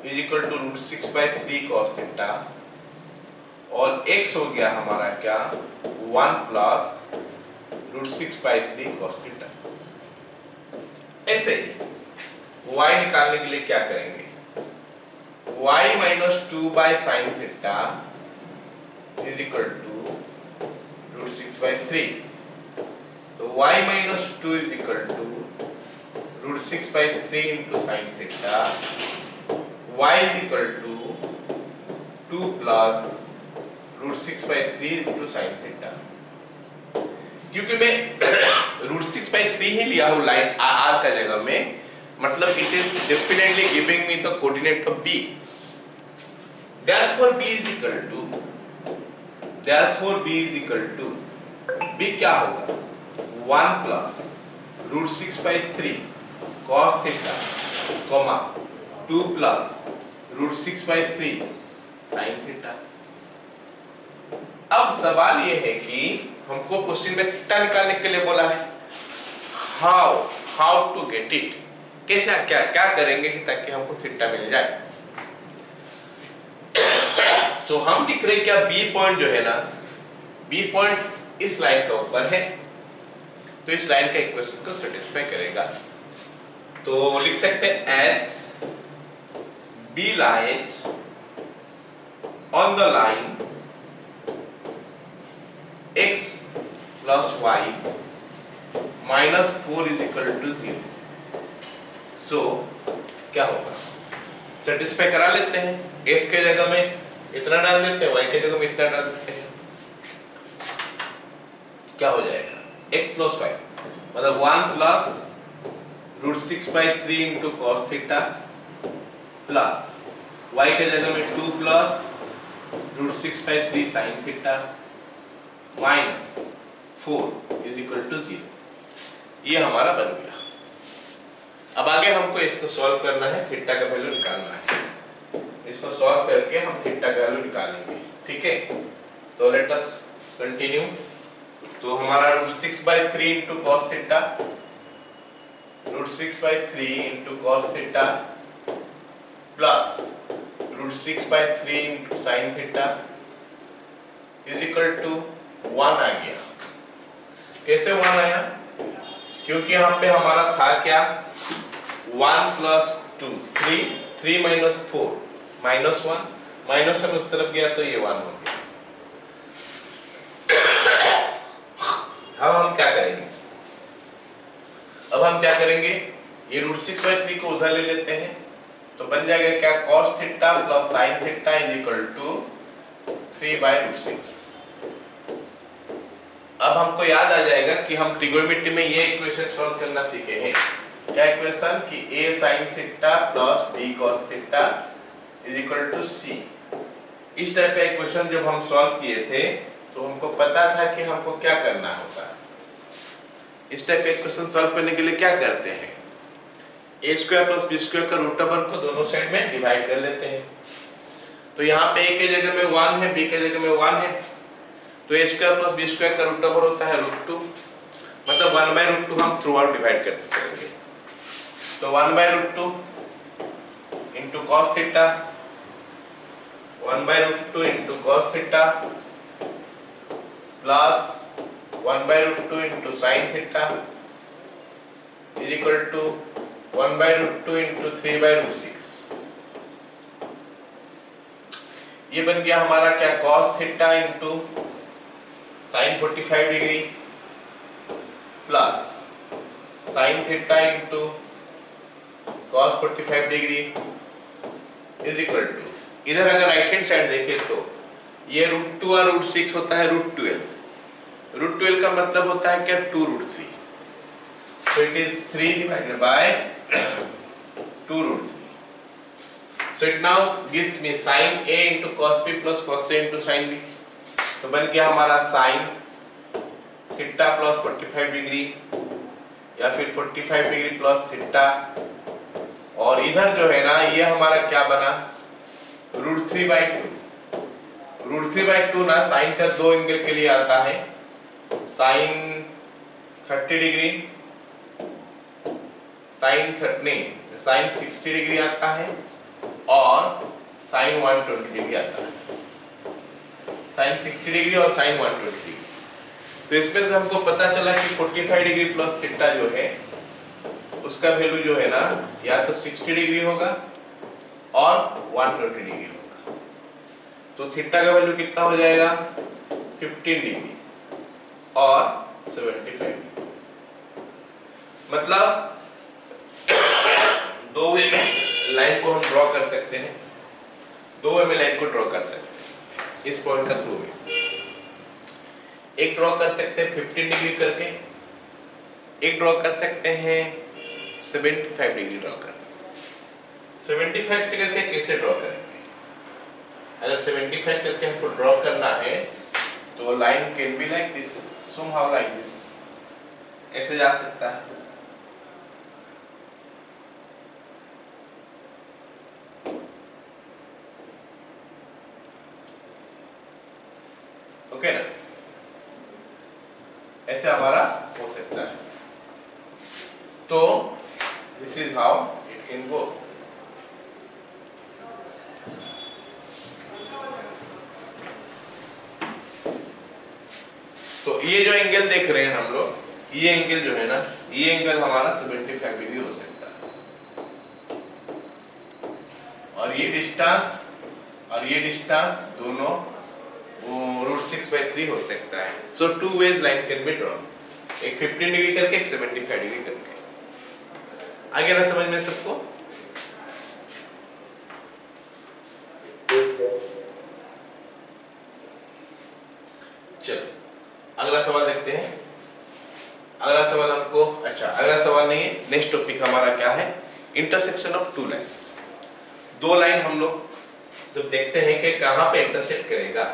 is equal to √6/3 cos theta और x हो गया हमारा क्या, 1 plus √6/3 cos theta। ऐसे ही y निकालने के लिए क्या करेंगे, y minus 2 by sin theta is equal to √6/3। तो y minus 2 is equal to √6/3 into sin theta, y is equal to 2 plus √6/3 into sin theta। क्योंकि मैं √6/3 ही लिया हूं लाइन r का जगह में, मतलब it is definitely giving me the coordinate of B। Therefore B is equal to B क्या होगा, 1 plus √6/3 cos theta, 2 plus √6/3 sin theta। अब सवाल ये है कि हमको क्वेश्चन में थीटा निकालने के लिए बोला है, हाउ टू गेट इट, कैसे क्या क्या करेंगे कि ताकि हमको थीटा मिल जाए। सो हम दिख रहे क्या, बी पॉइंट जो है ना, बी पॉइंट इस लाइन के ऊपर है, तो इस लाइन का इक्वेशन को सेटिस्फाई करेगा। तो लिख सकते हैं S B lines on the line x plus y minus 4 is equal to 0। सो क्या होगा, सेटिस्फाई करा लेते हैं, s के जगह में इतना डाल देते हैं, y के जगह में इतना डाल देते हैं, क्या हो जाएगा, x plus y मतलब 1 plus √6/3 into cos theta plus y के जगह में 2 plus √6/3 sin theta minus 4 is equal to 0। ये हमारा बन गया। अब आगे हमको इसको सॉल्व करना है, थीटा का वैल्यू निकालना है। इसको सॉल्व करके हम थीटा का वैल्यू निकालेंगे, ठीक है। तो लेट अस कंटिन्यू। तो हमारा √6/3 into cos theta, √6/3 into cos theta plus √6/3 into sin theta is equal to 1 आ गया। कैसे 1 आया, क्योंकि यहाँ पे हमारा था क्या, 1 plus 2 3 minus 4 minus 1 minus 1 उस तरफ गया तो ये 1 हो गया। अब हम क्या करेंगे, अब हम क्या करेंगे, ये √6/3 को उधर ले लेते हैं, तो बन जाएगा क्या, cos theta plus sin theta is equal to 3/√6। अब हमको याद आ जाएगा कि हम ट्रिगोनोमेट्री में ये इक्वेशन सॉल्व करना सीखे हैं। क्या इक्वेशन, कि a sin theta plus b cos theta is equal to c। इस टाइप का इक्वेशन जब हम सॉल्व किए थे तो हमको पता था कि हमको क्या करना होता है। इस टाइप का इक्वेशन सॉल्व करने के लिए क्या करते हैं, a² प्लस b² का रूट ओवर को दोनों साइड में डिवाइड कर लेते हैं। तो यहाँ पे a के जगह में 1 है, b के जगह में 1 है, तो a² प्लस b² का रूट ओवर होता है √2, मतलब 1/√2 हम थ्रू आउट डिवाइड करते चलेंगे। तो 1/√2 into cos theta, 1/√2 into cos theta plus 1/√2 into sin theta is equal to 1/√2 into 3/√6। ये बन गया हमारा क्या, cos theta into sin 45 degree plus sin theta into cos 45 degree is equal to, इधर अगर राइट हैंड साइड देखें तो ये √2 और √6 होता है √12। √12 का मतलब होता है क्या, 2√3, so it is 3 divided by 2√3। so it now gives me sin a into cos b plus cos a into sin b। तो बन गया हमारा sin थीटा प्लस 45 डिग्री या फिर 45 डिग्री प्लस थीटा, और इधर जो है ना ये हमारा क्या बना, √3/2। √3/2 ना साइन का दो एंगल के लिए आता है, साइन 30 डिग्री, साइन 60 डिग्री आता है, और साइन 120 डिग्री आता है, साइन 60 डिग्री और साइन 120 डिग्री। तो इसमें से हमको पता चला कि 45 डिग्री प्लस थीटा जो है उसका वैल्यू जो है ना या तो 60 डिग्री होगा और 120 डिग्री होगा। तो थीटा का वैल्यू कितना हो जाएगा, 15 डिग्री और 75 डिग्री। मतलब दो वे में लाइन को हम ड्रॉ कर सकते हैं, दो वे में लाइन को ड्रॉ कर सकते हैं इस पॉइंट का थ्रू में। एक ड्रॉ कर सकते हैं 15 डिग्री करके, एक ड्रॉ कर सकते हैं 75 डिग्री ड्रॉ कर। 75 करके कैसे ड्रॉ करेंगे, अगर 75 करके हमको ड्रॉ करना है तो line can be like this, somehow like this, ऐसे जा सकता है। ओके ना, ऐसे हमारा हो सकता है। तो this is how it can go. तो ये जो एंगल देख रहे हैं हम लोग, ये एंगल जो है ना, ये एंगल हमारा 75 डिग्री हो सकता है, और ये डिस्टेंस दोनों √6/3 हो सकता है। So two ways line can be drawn, एक 15 डिग्री करके, एक 75 डिग्री करके। आगे ना समझ में सबको? चलो अगला सवाल देखते हैं। अगला सवाल हमको, अच्छा अगला सवाल नहीं है, नेक्स्ट टॉपिक हमारा क्या है, इंटरसेक्शन ऑफ टू लाइंस। दो लाइन हम लोग जब देखते हैं कि कहां पे इंटरसेक्ट करेगा,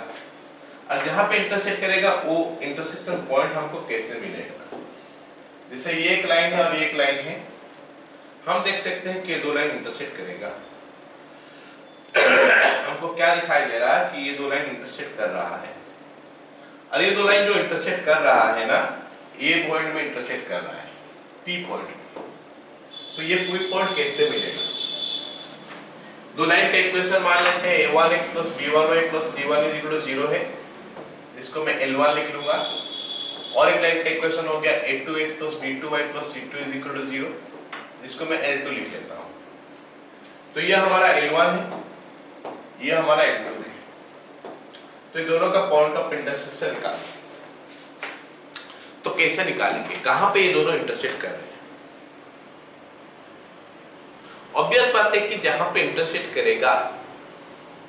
और जहां पे इंटरसेक्ट करेगा वो इंटरसेक्शन पॉइंट हमको कैसे मिलेगा। जैसे ये एक लाइन है और ये एक लाइन है, हम देख सकते हैं कि दो लाइन इंटरसेक्ट करेगा। हमको क्या दिखाई दे रहा है कि ये दो लाइन इंटरसेक्ट कर रहा है, और ये दो लाइन जो इंटरसेक्ट कर रहा है ना, ये पॉइंट में इंटरसेक्ट कर रहा है, P पॉइंट में। तो ये P पॉइंट कैसे मिलेगा? दो लाइन का इक्वेशन मान लेते हैं, a1x + b1y + c1 = 0 है, जिसको मैं L1 लिख लूंगा। और एक लाइन का इक्वेशन हो गया a2x + b2y + c2 = 0, जिसको मैं L2 लिख लेता हूं। तो ये हमारा L1 है, ये हमारा L2 है। तो ये दोनों का पॉइंट ऑफ इंटरसेक्शन निकालें। तो कैसे निकालेंगे, कहां पे ये दोनों इंटरसेक्ट कर रहे हैं? ऑब्वियस बात है कि जहां पे इंटरसेक्ट करेगा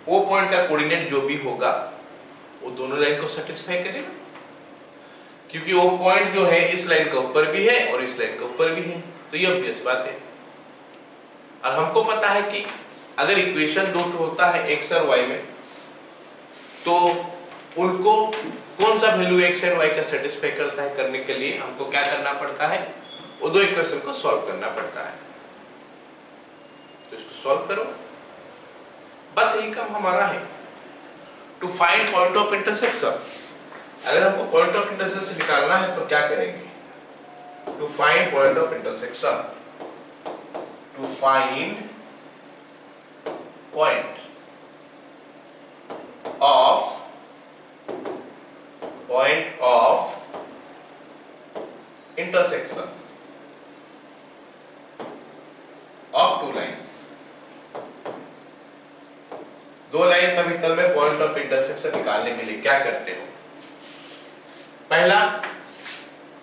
वो पॉइंट का कोऑर्डिनेट जो भी होगा वो दोनों लाइन को सेटिस्फाई करेगा, क्योंकि वो पॉइंट जो है इस लाइन के ऊपर भी है और इस लाइन के ऊपर भी है। तो ये ऑब्वियस बात है। और हमको पता है कि अगर इक्वेशन दो होता है x और y में, तो उनको कौन सा वैल्यू x और y का सेटिस्फाई करता है, करने के लिए हमको क्या करना पड़ता है, वो दो इक्वेशन को सॉल्व करना पड़ता है। तो इसको सॉल्व करो, बस यही काम हमारा है, to find point of intersection. अगर हमको पॉइंट ऑफ इंटरसेक्शन निकालना है तो क्या करेंगे, to find point of intersection, to find point of intersection of two lines. दो लाइन के भीतर में पॉइंट ऑफ इंटरसेक्शन निकालने के लिए क्या करते हो?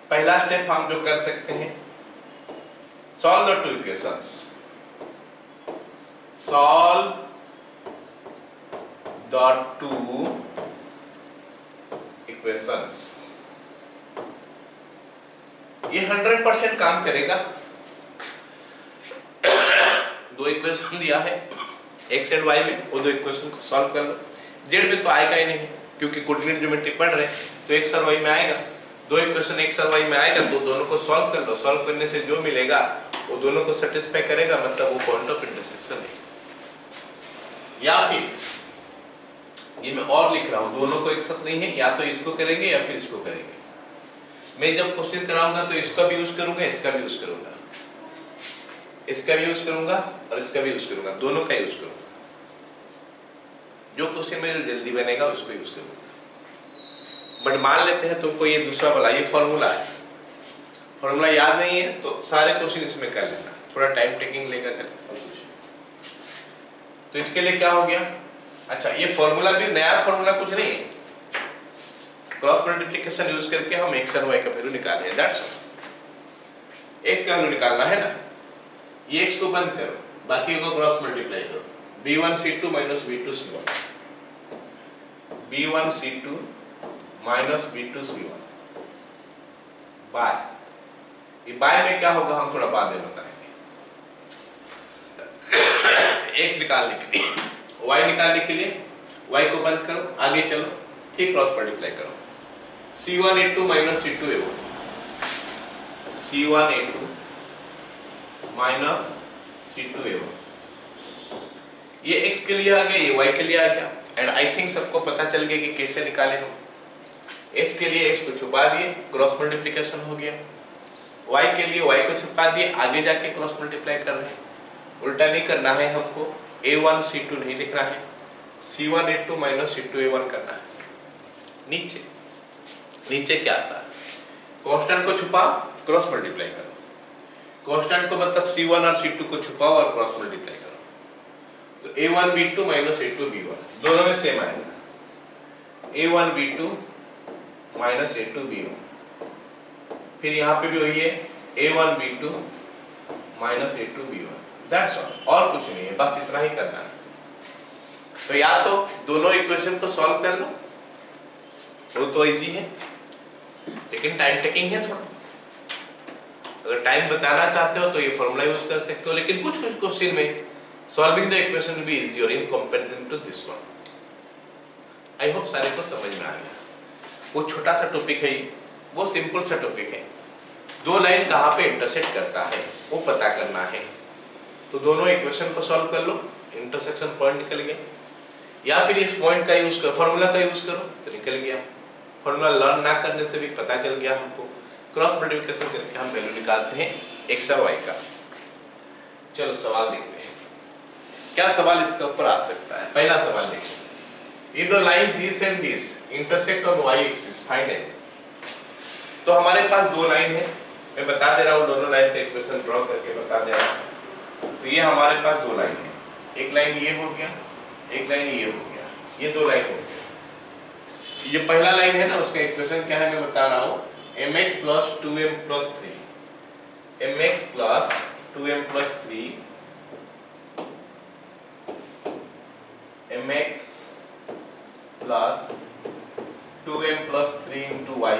पहला स्टेप हम जो कर सकते हैं, solve the two equations, solve the two equations. ये 100% काम करेगा। दो इक्वेशन दिया है x एंड y में, वो दो इक्वेशन को सॉल्व कर लो। z में तो आएगा ही नहीं, क्योंकि कोऑर्डिनेट ज्योमेट्री पढ़ रहे हैं, तो x और y में आएगा। दो इक्वेशन x और y में आएगा, तो दोनों को सॉल्व कर लो। सॉल्व करने से जो मिलेगा वो दोनों को सेटिस्फाई करेगा, मतलब वो पॉइंट ऑफ इंटरसेक्शन है। या फिर ये मैं और लिख रहा हूं, दोनों को एक साथ नहीं है, या तो इसको करेंगे या फिर इसको करेंगे। मैं जब क्वेश्चन कराऊंगा तो इसका भी यूज करूंगा, इसका भी यूज करूंगा, इसका भी यूज करूंगा और इसका भी यूज करूंगा, दोनों का यूज करूंगा। जो क्वेश्चन में जो जल्दी बनेगा उसको यूज करूंगा। बट मान लेते हैं तुमको ये दूसरा वाला, ये फॉर्मूला है, फॉर्मूला याद नहीं है तो सारे क्वेश्चन इसमें कर लेना, थोड़ा टाइम टेकिंग लेकर करें। तो इसके लिए क्या हो गया, अच्छा ये फॉर्मूला भी नया फॉर्मूला कुछ नहीं है, क्रॉस मल्टीप्लिकेशन यूज करके हम x और y का वैल्यू निकाले हैं। That's all. x का वैल्यू निकालना है ना, ये x को बंद करो, बाकी को क्रॉस मल्टीप्लाई करो। b1c2 - b2c1, b1c2 - b2c1 bye, ये बाय में क्या होगा हम थोड़ा बाद में बताएंगे। x निकालने के लिए, y निकालने के लिए y को बंद करो, आगे चलो, ठीक क्रॉस मल्टीप्लाई करो। c1a2 - c2a1, c1a2 - c2a1, ये x के लिए आ गया, ये y के लिए आ गया। एंड आई थिंक सबको पता चल गया कि कैसे निकाले हम। x के लिए x को छुपा दिए, क्रॉस मल्टीप्लिकेशन हो गया। y के लिए y को छुपा दिए, आगे जाके क्रॉस मल्टीप्लाई कर रहे हैं। उल्टा नहीं करना है हमको, a1 c2 नहीं लिखना है, c1 a2 minus c2 a1 करना है। नीचे नीचे क्या आता है, कांस्टेंट को छुपाओ, क्रॉस मल्टीप्लाई करो। कांस्टेंट को मतलब c1 और c2 को छुपाओ और क्रॉस मल्टीप्लाई करो, तो a1 b2 minus a2 b1 दोनों में सेम आएगा, a1 b2 minus a2 b1। फिर यहाँ पे भी वही है, a1 b2 minus a2 b1। That's all, और कुछ नहीं है, बस इतना ही करना है। तो या तो दोनों इक्वेशन को सॉल्व कर लो, वो तो इजी है, लेकिन टाइम टेकिंग है थोड़ा। अगर टाइम बचाना चाहते हो तो ये फॉर्मूला यूज कर सकते हो, लेकिन कुछ कुछ क्वेश्चन में solving the equation will be easier in comparison to this one. I hope सारे को समझ में आ गया। वो छोटा सा टॉपिक है, वो सिंपल सा टॉपिक है, दो लाइन कहाँ पे इंटरसेक्ट करता है वो पता करना है। तो दोनों इक्वेशन को सॉल्व कर लो, इंटरसेक्शन पॉइंट निकल गया, या फिर इस पॉइंट का यूज कर, फॉर्मूला का यूज करो तो निकल गया। फॉर्मूला लर्न ना करने से भी पता चल गया हमको। क्रॉस मल्टीप्लिकेशन करके हम वैल्यू निकालते हैं x और y का। चलो सवाल देखते हैं, क्या सवाल इसके ऊपर आ सकता है। पहला सवाल देखिए, if the line this and this intersect on y axis find it. तो हमारे पास दो लाइन है, मैं बता दे रहा हूँ, दोनों लाइन का इक्वेशन ड्रॉ करके बता दे रहा हूँ। तो ये हमारे पास दो लाइन है, एक लाइन ये हो गया, एक लाइन ये हो गया, ये दो लाइन हो गया। ये पहला लाइन है ना, उसका इक्वेशन क्या है मैं बता रहा हूँ, mx plus 2m plus 3, mx plus 2m plus 3, mx plus 2m plus 3 into y।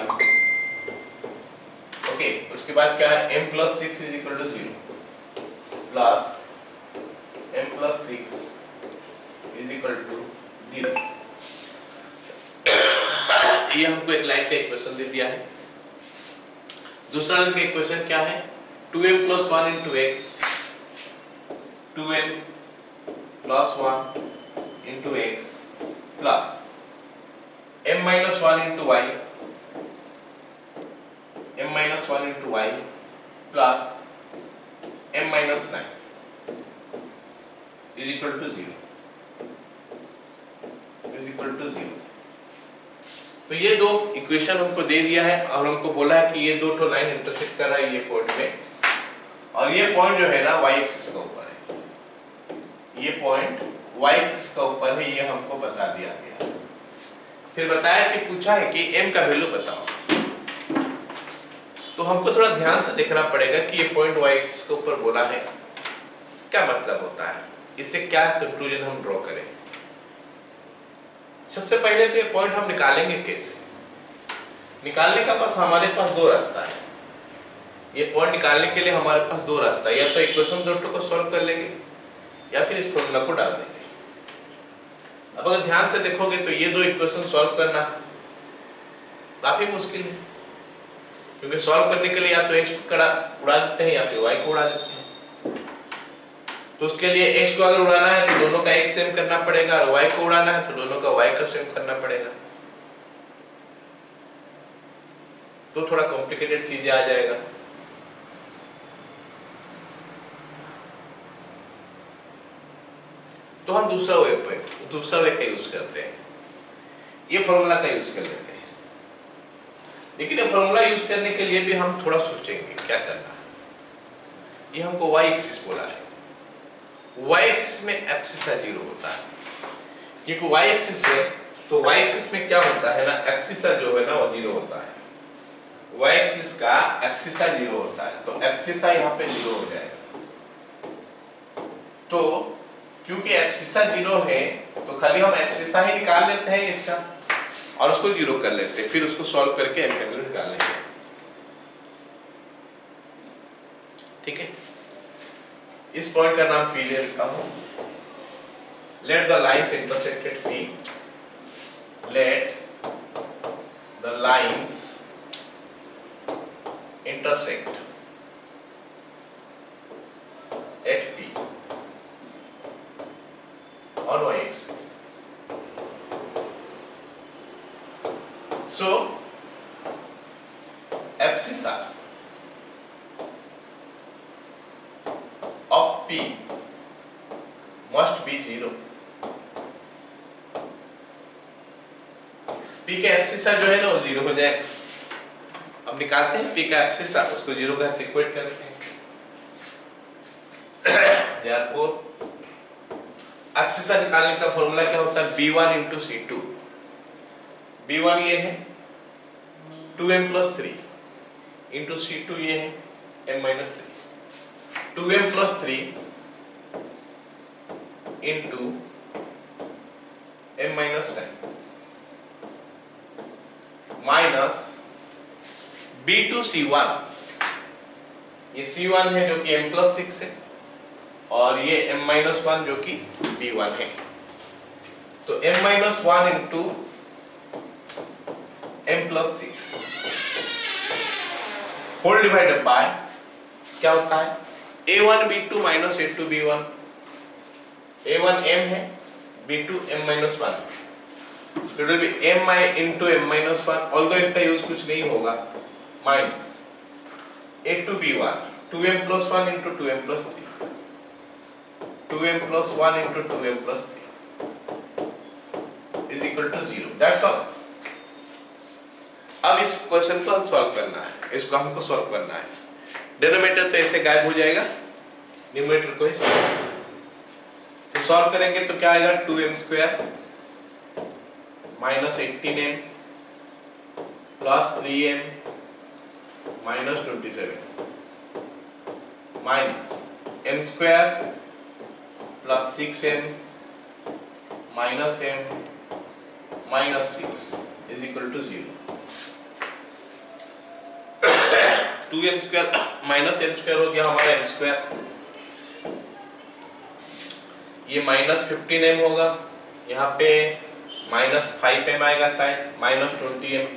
Okay, उसके बाद क्या है, m plus 6 is equal to 0 plus m plus 6 is equal to 0। ये हमको एक लाइन का इक्वेशन दे दिया है। दूसरा लाइन का इक्वेशन क्या है, 2m plus 1 into x, 2m plus 1 into x plus m minus 1 into y, m minus 1 into y plus m minus 9 is equal to 0, is equal to 0। तो ये दो इक्वेशन हमको दे दिया है और हमको बोला है कि ये दो तो लाइन इंटरसेक्ट कर रहा है ये पॉइंट में, और ये पॉइंट जो है ना y एक्सिस का ऊपर है, ये पॉइंट y एक्सिस का ऊपर है, ये हमको बता दिया गया। फिर बताया कि पूछा है कि m का वैल्यू बताओ। तो हमको थोड़ा ध्यान से देखना पड़ेगा कि ये पॉइंट y एक्सिस के ऊपर बोला है, क्या मतलब होता है, इससे क्या कंक्लूजन हम ड्रॉ करें। सबसे पहले तो ये पॉइंट हम निकालेंगे कैसे। निकालने का पास हमारे पास दो रास्ता है, ये पॉइंट निकालने के लिए हमारे पास दो रास्ता है, या तो इक्वेशन दो को सॉल्व कर लेंगे या फिर इस फॉर्मूला को डाल देंगे। अब अगर ध्यान से देखोगे तो ये दो इक्वेशन सॉल्व करना काफी मुश्किल है, क्योंकि सॉल्व करने के लिए या तो x को उड़ा देते हैं या फिर y को उड़ा देते हैं। तो उसके लिए x को अगर उड़ाना है तो दोनों का x सेम करना पड़ेगा, और y को उड़ाना है तो दोनों का y का सेम करना पड़ेगा। तो थोड़ा कॉम्प्लिकेटेड चीजें आ जाएगा। तो हम दूसरा वे का यूज करते हैं, ये फॉर्मूला का यूज कर लेते हैं। लेकिन ये फॉर्मूला यूज करने के लिए भी हम थोड़ा सोचेंगे क्या करना है। ये हमको y एक्सिस बोला है, y एक्सिस में एब्सिसा 0 होता है, क्योंकि y एक्सिस है तो y एक्सिस में क्या होता है ना, एब्सिसा जो है ना वो 0 होता है। y एक्सिस का एब्सिसा 0 होता है, तो एब्सिसा यहाँ पे 0 हो जाएगा। तो क्योंकि एब्सिसा 0 है तो खाली हम एब्सिसा ही निकाल लेते हैं इसका और उसको 0 कर लेते हैं, फिर उसको सॉल्व करके m का वैल्यू निकाल लेंगे। ठीक है, इस पॉइंट का नाम P ले रखा हूं। Let the lines intersected P, let the lines intersect at P on y axis. So abscissa of P must be 0। P का एब्सिसा जो है ना वो 0 हो जाएगा। अब निकालते हैं P का एब्सिसा, उसको 0 का इक्वेट करते हैं। Therefore एब्सिसा निकालने का फॉर्मूला क्या होता है? B1 into C2। B1 ये है 2m प्लस 3 इंटू C2 ये है m minus 3। 2m plus 3 into m minus 10 minus B2 C1। ये C1 है जो कि m प्लस 6 है, और ये m माइनस 1 जो कि B1 है। तो m minus 1 into m plus 6 whole divided by क्या होता है? A1 B2 minus A2 B1। A1 m है, B2 m minus 1। It will be m into m minus 1, although इसका यूज कुछ नहीं होगा, minus A2 B1 2m plus 1 into 2m plus 3 2m plus 1 into 2m plus 3 is equal to 0। That's all। अब इस question को हम solve करना है, इसको हमको सॉल्व करना है। डिनोमिनेटर तो ऐसे गायब हो जाएगा, न्यूमरेटर को ही सॉल्व करेंगे तो क्या आएगा? 2m square minus 18m plus 3m minus 27 minus m square plus 6m minus m minus 6 is equal to 0। 2m square minus m square हो गया हमारा m स्क्वायर, ये माइनस 15m होगा, यहाँ पे माइनस 5m आएगा शायद, माइनस 20m,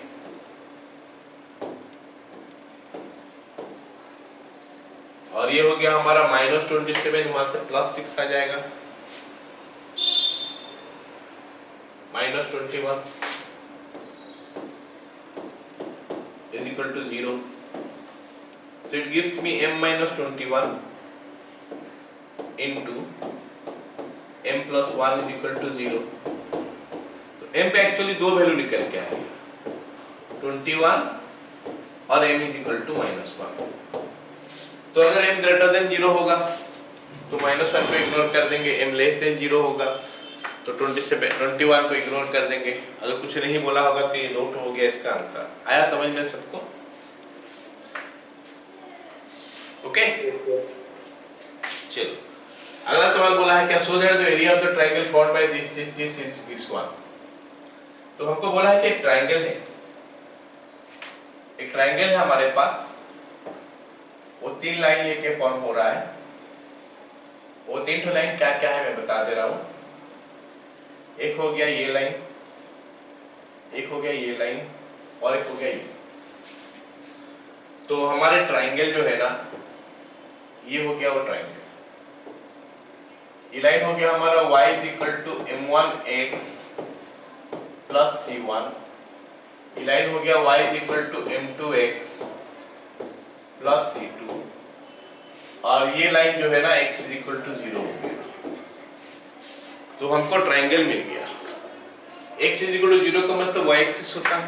और ये हो गया हमारा माइनस 27, वहां से प्लस 6 आ जाएगा, minus 21 is equal to 0। So it gives me m minus 21 into m plus 1 is equal to 0। तो m पे एक्चुअली दो वैल्यू निकल के आएगा, 21 और m is equal to minus 1। तो अगर m ग्रेटर देन 0 होगा तो माइनस 1 को इग्नोर कर देंगे, m लेस देन 0 होगा तो 21 को इग्नोर कर देंगे। अगर कुछ नहीं बोला होगा तो ये नोट हो गया इसका आंसर। आया समझ में सबको? ओके चलो अगला सवाल बोला है क्या? So that the area of the triangle formed by this is this one. तो हमको बोला है कि एक ट्रायंगल है, एक ट्रायंगल है हमारे पास, वो 3 लाइन लेके फॉर्म हो रहा है। वो 3 लाइन क्या क्या है मैं बता दे रहा हूं। एक हो गया ये लाइन, एक हो गया ये लाइन, और एक हो गया ये। तो हमारे ट्रायंगल जो है ना, ये हो गया वो ट्रायंगल। ये लाइन हो गया हमारा y is equal to m1x plus c1। ये लाइन हो गया y is equal to m2x plus c2। और ये लाइन जो है ना x is equal to 0 हो गया। तो हमको ट्रायंगल मिल गया। x is equal to 0 का मतलब y एक्सिस होता है,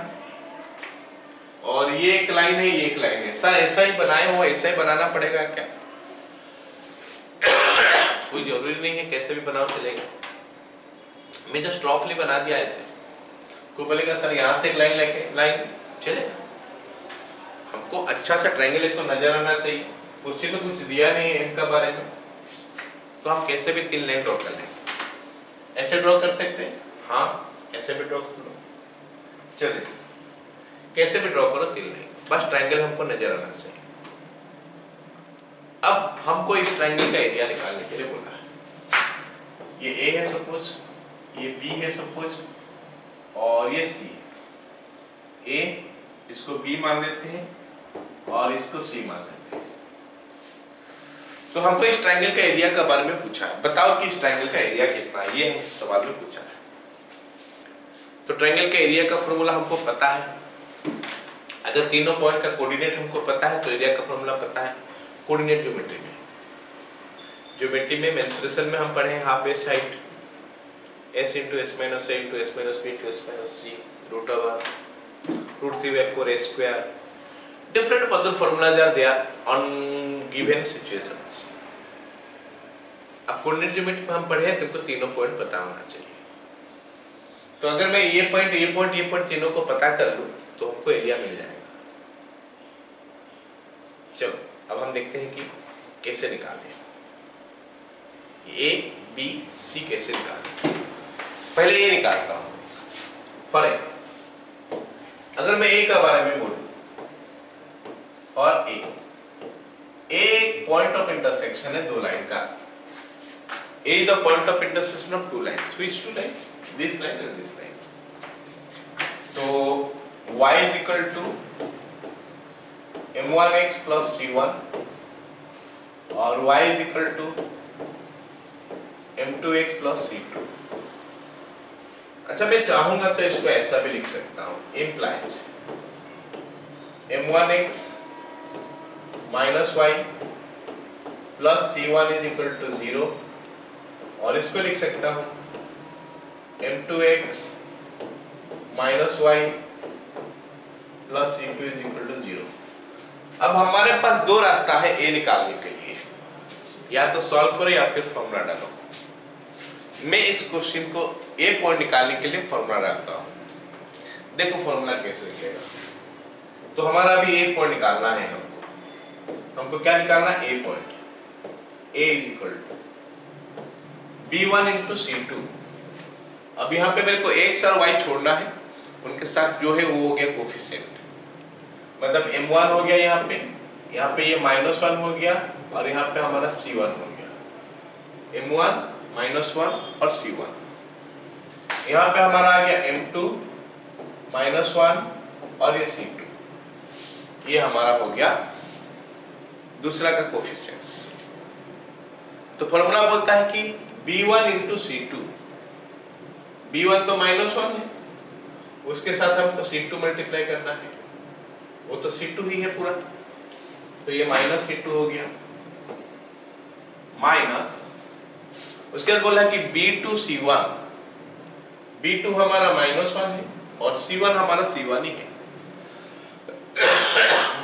और ये एक लाइन है, ये एक लाइन है। सर ऐसा ही बनाए हो, ऐसा ही बनाना पड़ेगा क्या? कोई जरूरी नहीं है, कैसे भी बनाओ चलेगा। मैं जस्ट रफली बना दिया ऐसे। कोई बोलेगा सर यहाँ से एक लाइन लेके लाइन चलेगा। हमको अच्छा सा ट्रायंगल एक तो नजर आना चाहिए। क्वेश्चन में कुछ दिया नहीं है इनका बारे में, तो हम कैसे भी 3 लाइन ड्रॉ कर लेंगे। ऐसे ड्रॉ कर सकते हैं, हाँ ऐसे भी ड्रॉ कर लो, चलिए कैसे भी ड्रॉ करो 3 लाइन, बस ट्रायंगल हमको नजर आना चाहिए। अब हमको इस ट्रायंगल का एरिया निकालने के लिए बोला है। ये A है सपोज, ये B है सपोज, और ये C। A इसको B मान लेते हैं और इसको C मान लेते हैं। तो हमको इस ट्रायंगल का एरिया के बारे में पूछा है। बताओ कि इस ट्रायंगल का एरिया कितना है, ये सवाल में पूछा है। तो ट्रायंगल के एरिया का फॉर्मूला हमको पता है। अगर तीनों पॉइंट का कोऑर्डिनेट हमको पता है तो एरिया का फॉर्मूला पता है कोऑर्डिनेट ज्योमेट्री में। ज्योमेट्री में मेंसुरेशन में हम पढ़े हैं half base height s into s minus a into s minus b into s minus c root over root 3/4 a square. Different other formulas are there on given situations. अब coordinate geometry में हम पढ़े हैं, तुमको तीनों point पता होना चाहिए। तो अगर मैं ये पॉइंट तीनों को पता कर लूं तो हमको एरिया मिल जाएगा। चलो अब हम देखते हैं कि कैसे निकालें ए बी सी, कैसे निकालें। पहले ये निकालता हूं। फॉर अगर मैं ए के बारे में बोलूं और ए एक पॉइंट ऑफ इंटरसेक्शन है दो लाइन का। A is the point of intersection of two lines. Which two lines? This line and this line. So y is equal to m1x plus c1 और y is equal to m2x plus c2। अच्छा, मैं चाहूंगा तो इसको ऐसा भी लिख सकता हूं, implies m1x minus y plus c1 is equal to 0 और इसको लिख सकता हूं m2x minus y plus c2 is equal to 0। अब हमारे पास दो रास्ता है a निकालने के लिए, या तो सॉल्व करो या फिर फॉर्मूला डालो। मैं इस क्वेश्चन को a पॉइंट निकालने के लिए फॉर्मूला डालता हूं। देखो फॉर्मूला कैसे निकलेगा। तो हमारा अभी a पॉइंट निकालना है, हमको क्या निकालना है? a point. a is equal to b1 into c2। अब यहाँ पे मेरे को x और y छोड़ना है, उनके साथ जो है वो हो गया कोफिशिएंट, मतलब m1 हो गया यहाँ पे ये -1 हो गया और यहाँ पे हमारा c1 हो गया। m1 -1 और c1। यहाँ पे हमारा आ गया m2 -1 और ये c2। ये हमारा हो गया दूसरा का कोफिशिएंट्स। तो फॉर्मूला बोलता है कि b1 into c2, b1 तो -1 है, उसके साथ हमको c2 मल्टीप्लाई करना है, वो तो c2 ही है पूरा, तो ये -c2 हो गया माइनस। उसके बाद बोला कि b2 c1, b2 हमारा -1 है और c1 हमारा c1 ही है।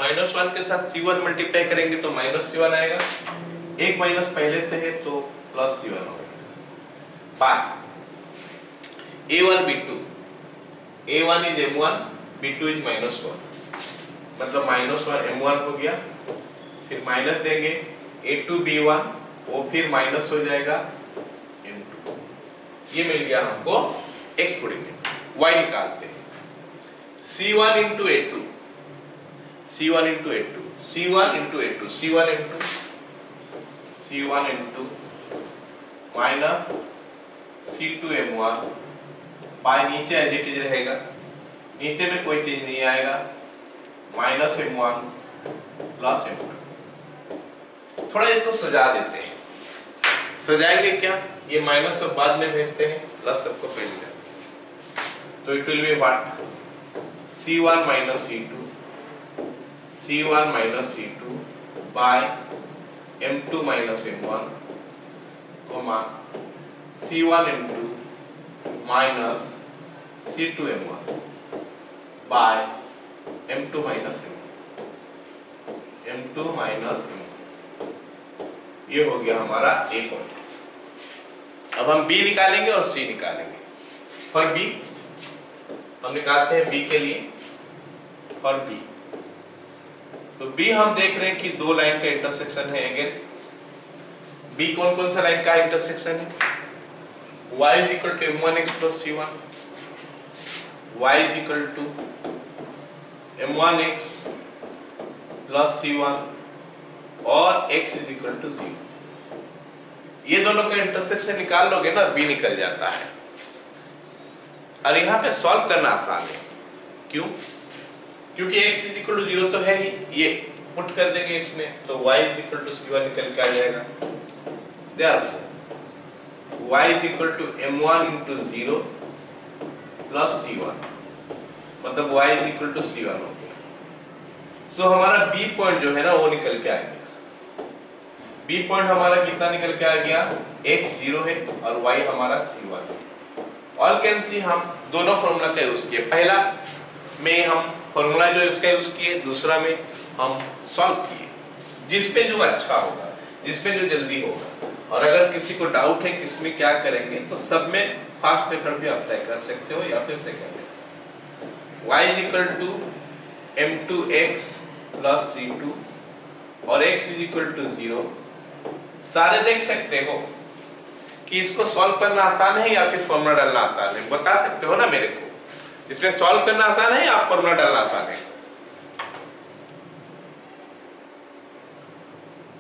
-1 के साथ c1 मल्टीप्लाई करेंगे तो -c1 आएगा, एक माइनस पहले से है तो +c1 होगा। Bye a1 b2, a1 is m1, b2 is -1, मतलब -1 m1 हो गया, फिर माइनस देंगे a2 b1, वो फिर माइनस हो जाएगा m2। ये मिल गया हमको x कोऑर्डिनेट। y निकालते हैं c1 into a2, c1 into a2, c1 into a2, c1 into minus c2 m1 by नीचे एज इट इज रहेगा, नीचे में कोई चीज नहीं आएगा, -m1 प्लस m2। थोड़ा इसको सजा देते हैं। सजाएंगे क्या? ये माइनस सब बाद में भेजते हैं, प्लस सबको पहले करते। तो it will be what? c1 minus c2 bye m2 minus m1 comma c1 m2 minus c2 m1 by m2 minus m1। ये हो गया हमारा A पॉइंट। अब हम B निकालेंगे और C निकालेंगे। फॉर B हम निकालते हैं B के लिए, फॉर B तो B हम देख रहे हैं कि दो लाइन का इंटरसेक्शन है। अगेन B कौन कौन सा लाइन का इंटरसेक्शन है? y is equal to m1x plus c1, y is equal to m1x plus c1 और x is equal to 0। ये दोनों का इंटरसेक्शन निकाल लोगे ना, b निकल जाता है। और यहाँ पे सॉल्व करना आसान है। क्यों? क्योंकि x is equal to 0 तो है ही, ये पुट कर देंगे इसमें तो y is equal to c1 निकल के आ जाएगा। Therefore y is equal to m1 into 0 plus c1, मतलब y is equal to c1 हो गया। सो हमारा b पॉइंट जो है ना वो निकल के आ गया। बी पॉइंट हमारा कितना निकल के आ गया, x 0 है और y हमारा c1 है। ऑल कैन सी हम दोनों फॉर्मूला का यूज किए, पहला में हम फॉर्मूला जो इसका यूज किए, दूसरा में हम सॉल्व किए, जिस पे जो अच्छा होगा, जिस पे जो जल्दी होगा। और अगर किसी को डाउट है कि इसमें क्या करेंगे तो सब में फास्ट मेथड भी अप्लाई कर सकते हो या फिर second method. y is equal to m2x plus c2 और x is equal to 0 सारे देख सकते हो कि इसको सॉल्व करना आसान है या फिर फॉर्मूला डालना आसान है, बता सकते हो ना मेरे को। इसमें सॉल्व करना आसान है या फॉर्मूला डालना आसान है?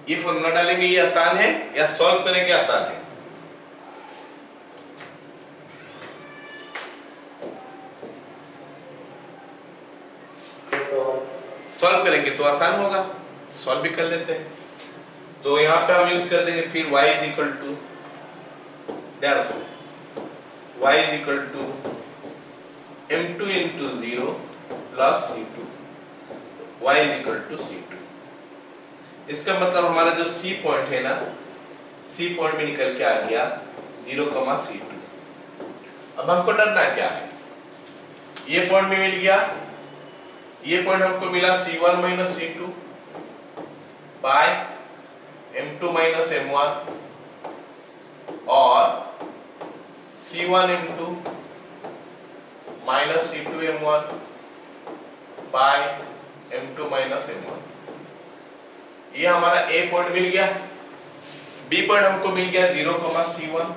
ये फॉर्मूला डालेंगे ये आसान है या सॉल्व करेंगे आसान है? सॉल्व करेंगे तो आसान होगा, सॉल्व भी कर लेते हैं। तो यहाँ पे हम यूज कर देंगे फिर y is equal to, therefore y is equal to m2 into 0 plus c2, y is equal to c2। इसका मतलब हमारा जो c पॉइंट है ना, c पॉइंट में निकल के आ गया 0, c2। अब हमको डरना क्या है, ये पॉइंट में मिल गया, ये पॉइंट हमको मिला c1 minus c2 by m2 minus m1 और c1 into minus c2 m1 by m2 minus m1। ये हमारा a पॉइंट मिल गया, b पॉइंट हमको मिल गया 0, c1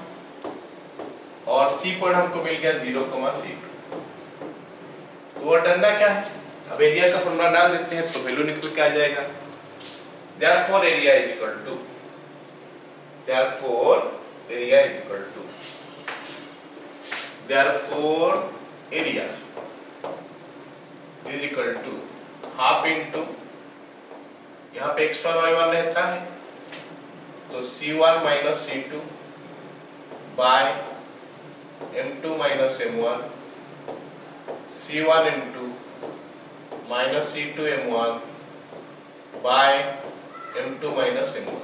और c पॉइंट हमको मिल गया 0, c2। तो डरना क्या है, अब एरिया का फॉर्मूला डाल देते हैं तो वैल्यू निकल के आ जाएगा। Therefore area is equal to, therefore area is equal to, therefore area is equal to half into, यहाँ पे x1 y1 रहता है तो c1 minus c2 by m2 minus m1, c1 into minus c2 m1 by m2 minus m1।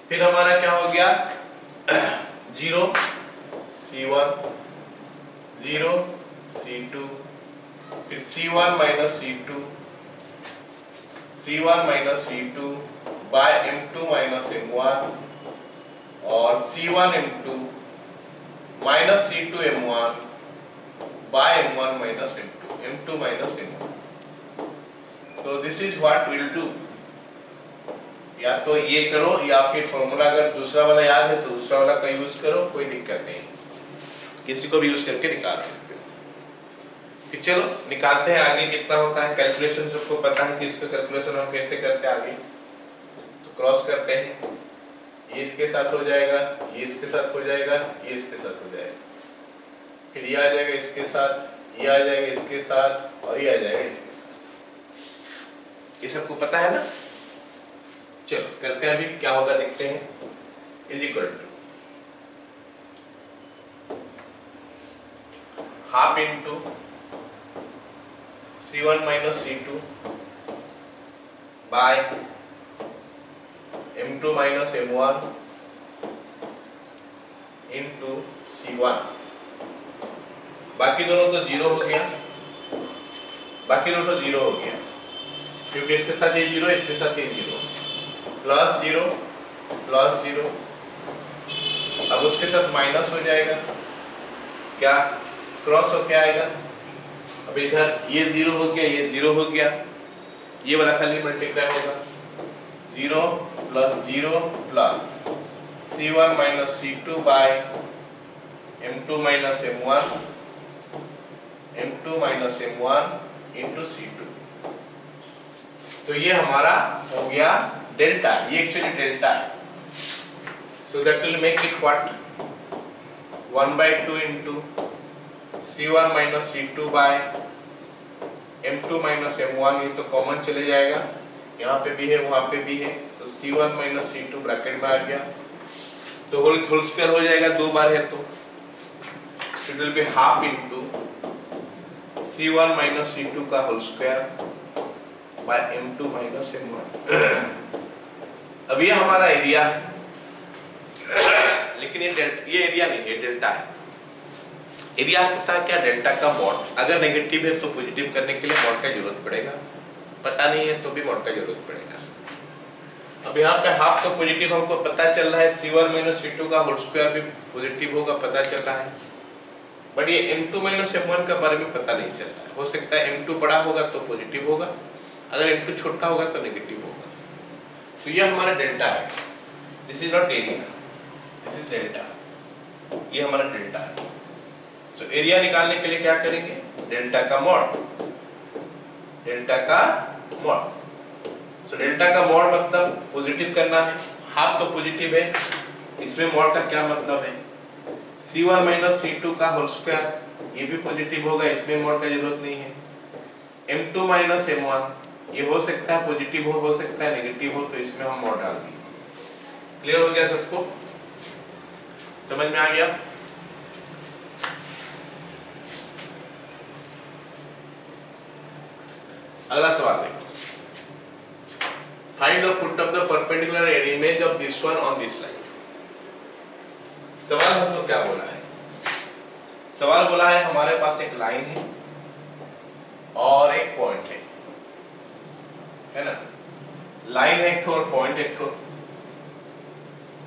फिर हमारा क्या हो गया 0 c1 0 c2 फिर c1 minus c2 c1 minus c2 by m2 minus m1 और c1 into minus c2 m1 by m1 minus m2 minus m1। तो this is what will do, या तो ये करो या फिर फॉर्मूला अगर दूसरा वाला याद है तो दूसरा वाला का यूज करो, कोई दिक्कत नहीं, किसी को भी यूज करके निकाल सकते हो। फिर चलो निकालते हैं आगे कितना होता है। कैलकुलेशन सबको पता है कि इसका कैलकुलेशन हम कैसे करते हैं आगे, तो क्रॉस करते हैं, ये इसके साथ हो जाएगा, ये इसके साथ हो जाएगा, ये इसके साथ हो जाएगा, फिर ये आ जाएगा इसके साथ, ये आ जाएगा इसके साथ और ये आ जाएगा इसके साथ। ये सबको पता है ना। चलो करते हैं, अभी क्या होगा देखते हैं। Is equal to half into c1 minus c2 by m2 minus m1 into c1। बाकी दोनों तो जीरो हो गया, बाकी दोनों तो जीरो हो गया क्योंकि इसके साथ ये जीरो, इसके साथ ये zero, plus zero plus zero, अब उसके साथ माइनस हो जाएगा, क्या क्रॉस हो क्या आएगा, अब इधर ये जीरो हो गया, ये जीरो हो गया, ये वाला खाली मल्टीप्लाई होगा, 0 plus 0 plus c1 minus c2 bye m2 minus m1 m2 minus m1 into c2। तो ये हमारा हो गया डेल्टा, ये एक्चुअली डेल्टा है, so that will make it what 1/2 into c1 minus c2 bye m2 minus m1, ये तो common चले जाएगा, यहाँ पे भी है वहाँ पे भी है, तो c1 माइनस c2 ब्रैकेट में आ गया, तो होल स्क्वायर हो जाएगा, दो बार है तो it will be half into c1 minus c2 का whole square by m2 minus m1। अब ये हमारा एरिया है, लेकिन ये एरिया नहीं है, डेल्टा है। एरिया होता है क्या, डेल्टा का मॉड। अगर नेगेटिव है तो पॉजिटिव करने के लिए मॉड का जरूरत पड़ेगा, पता नहीं है तो भी मॉड का जरूरत पड़ेगा। अब यहाँ पे हाफ का पॉजिटिव हमको पता चल रहा है, C1 - C2 का होल स्क्वायर भी पॉजिटिव होगा पता चल रहा है, बट ये M2 - M1 का बारे में पता नहीं चल रहा है। हो सकता है M2 बड़ा होगा तो पॉजिटिव होगा, अगर M2 छोटा होगा तो नेगेटिव होगा। तो ये हमारा डेल्टा है, this is not area, this is delta, ये हमारा डेल्टा है। सो एरिया निकालने के लिए क्या करेंगे, डेल्टा का मॉड, डेल्टा का मॉड। सो डेल्टा का मॉड मतलब पॉजिटिव करना है, हाफ तो पॉजिटिव है, इसमें मॉड का क्या मतलब है, C1 - C2 का होल स्क्वायर, ये भी पॉजिटिव होगा, इसमें मॉड का जरूरत नहीं है। M2 - M1, ये हो सकता है पॉजिटिव हो सकता है नेगेटिव हो, तो इसमें हम मॉड डाल देंगे। क्लियर हो गया सबको, समझ में आ गया? अगला सवाल देखो, find the foot of the perpendicular image of this one on this line. सवाल हमको क्या बोला है, सवाल बोला है हमारे पास एक लाइन है और एक पॉइंट है ना, लाइन एक ठो और पॉइंट एक ठो।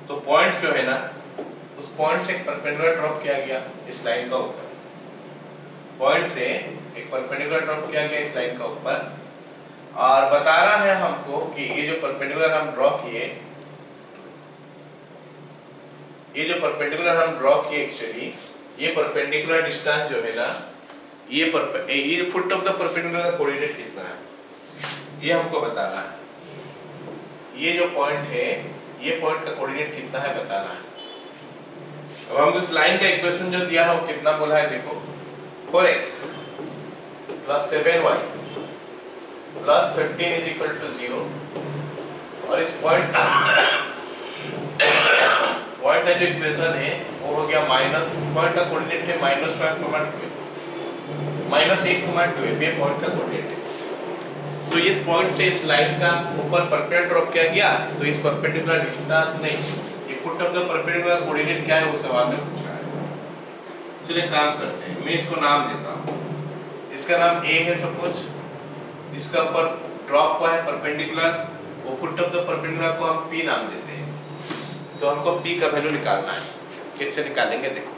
तो पॉइंट जो है ना, उस पॉइंट से एक परपेंडिकुलर ड्रॉप किया गया इस लाइन का ऊपर, पॉइंट से एक परपेंडिकुलर ड्रॉप किया गया इस लाइन का ऊपर, और बता रहा है हमको कि ये जो परपेंडिकुलर हम ड्रॉ किए, ये जो परपेंडिकुलर हम ड्रॉ किए एक्चुअली ये परपेंडिकुलर डिस्टेंस जो है ना, ये फुट ऑफ द परपेंडिकुलर का कोऑर्डिनेट कितना है ये हमको बताना है। ये जो पॉइंट है, ये पॉइंट का कोऑर्डिनेट कितना है बताना है। अब हम इस लाइन का इक्वेशन जो दिया है वो कितना बोला है देखो, 4x + 7y + 13 = 0, और इस पॉइंट का जो इक्वेशन है वो हो गया माइनस, पॉइंट का कोऑर्डिनेट है -1, -8, -2 ये पॉइंट का कोऑर्डिनेट है। तो इस पॉइंट से इस लाइन का ऊपर परपेंडिकुलर ड्रॉप किया गया, तो इस परपेंडिकुलर डिस्टेंस नहीं, ये foot of the perpendicular coordinate क्या है वो सवाल में पूछा है। चलिए काम करते हैं, मैं इसको नाम देता हूँ, इसका नाम A है सपोज, जिसका ऊपर ड्रॉप हुआ है परपेंडिकुलर, वो फुट ऑफ द परपेंडिकुलर को हम P नाम देते हैं। तो हमको P का वैल्यू निकालना है, कैसे निकालेंगे देखो।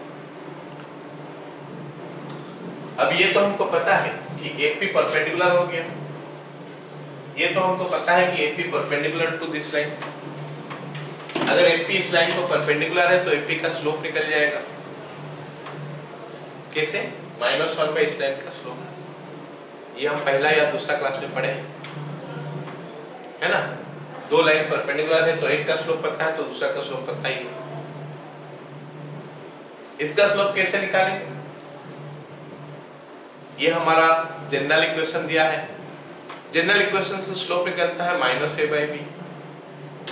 अब ये तो हमको पता है कि AP परपेंडिकुलर हो गया, ये तो हमको पता है कि AP perpendicular to this line. अगर AP इस लाइन को परपेंडिकुलर है तो AP का स्लोप निकल जाएगा, कैसे, -1 इस लाइन का स्लोप। ये हम पहला या दूसरा क्लास में पढ़े है ना, दो लाइन परपेंडिकुलर है तो एक का स्लोप पता है तो दूसरा का स्लोप पता ही है। इसका स्लोप कैसे निकालेंगे, ये हमारा जनरल इक्वेशन दिया है, जनरल इक्वेशन से स्लोप निकलता है -a/b।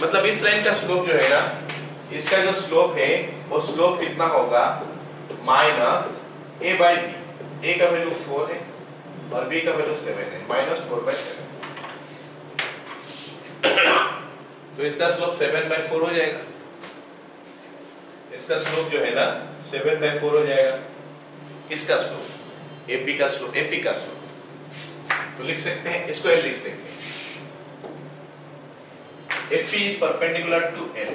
मतलब इस लाइन का स्लोप जो है ना, इसका जो स्लोप है वो स्लोप कितना होगा, -a/b। a का वैल्यू 4 है और b का वैल्यू 7 है, -4/7। तो इसका स्लोप 7/4 हो जाएगा, इसका स्लोप जो है ना 7/4 हो जाएगा। किसका स्लोप, AP का स्लोप, AP का स्लोप। तो लिख सकते हैं इसको, L लिख देंगे, AP is perpendicular to L,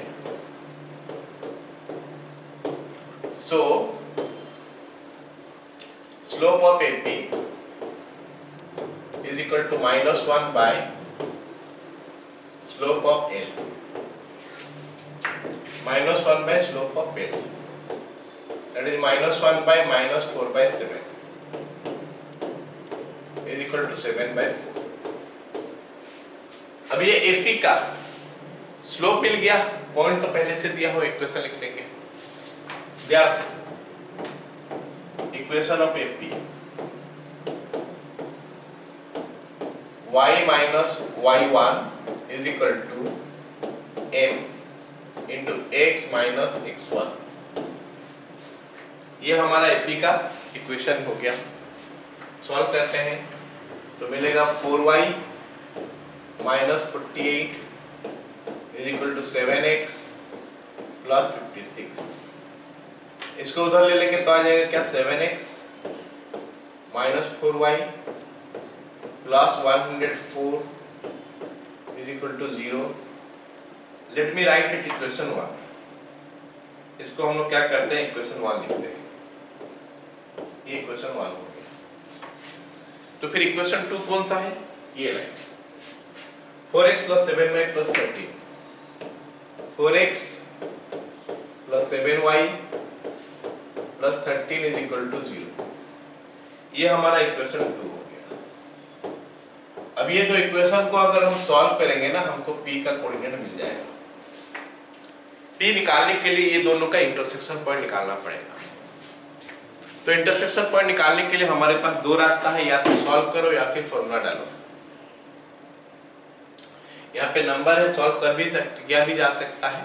so slope of AP is equal to -1 by slope of L, -1 by slope of L, that is -1 by -4/7 is equal to 7/4। अब ये AP का स्लोप मिल गया, पॉइंट तो पहले से दिया हो, इक्वेशन लिख लेंगे। Equation of AP, y minus y1 is equal to m into x minus x1। ये हमारा AP का इक्वेशन हो गया। सॉल्व करते हैं तो मिलेगा 4y minus 48 is equal to 7x plus 56। इसको उधर ले लेंगे तो आ जाएगा क्या 7x minus 4y plus 104 is equal to 0। Let me write it equation 1। इसको हम लोग क्या करते हैं, इक्वेशन 1 लिखते हैं। ये इक्वेशन 1 हो गया। तो फिर इक्वेशन 2 कौन सा है, ये line 4x plus 7y plus 13, 4x plus 7y plus 13 is equal to 0। ये हमारा इक्वेशन 2 हो गया। अब ये दो इक्वेशन को अगर हम सॉल्व करेंगे ना, हमको p का कोऑर्डिनेट मिल जाएगा। p निकालने के लिए ये दोनों का इंटरसेक्शन पॉइंट निकालना पड़ेगा। तो इंटरसेक्शन पॉइंट निकालने के लिए हमारे पास दो रास्ता है, या तो सॉल्व करो या फिर फॉर्मूला डालो। यहाँ पे नंबर है, सॉल्व कर भी किया भी जा सकता है।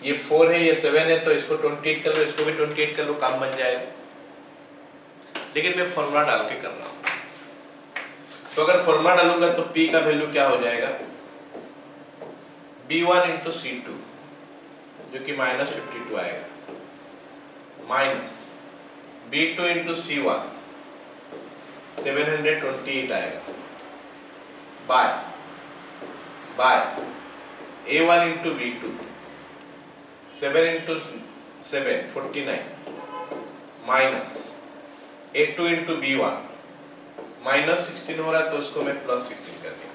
ये 4 है, ये 7 है, तो इसको 28 कर लो, इसको भी 28 कर लो, काम बन जाएगा। लेकिन मैं फॉर्मूला डाल के कर रहा हूँ। तो अगर फॉर्मूला डालूंगा तो p का वैल्यू क्या हो जाएगा, b1 इंटू c2 जो कि माइनस 52 आएगा, माइनस b2 इंटू c1 728 आएगा, by a1 into b2 7 into 7 49 minus a2 into b1 minus 16 हो रहा है, तो उसको मैं प्लस 16 कर दूं,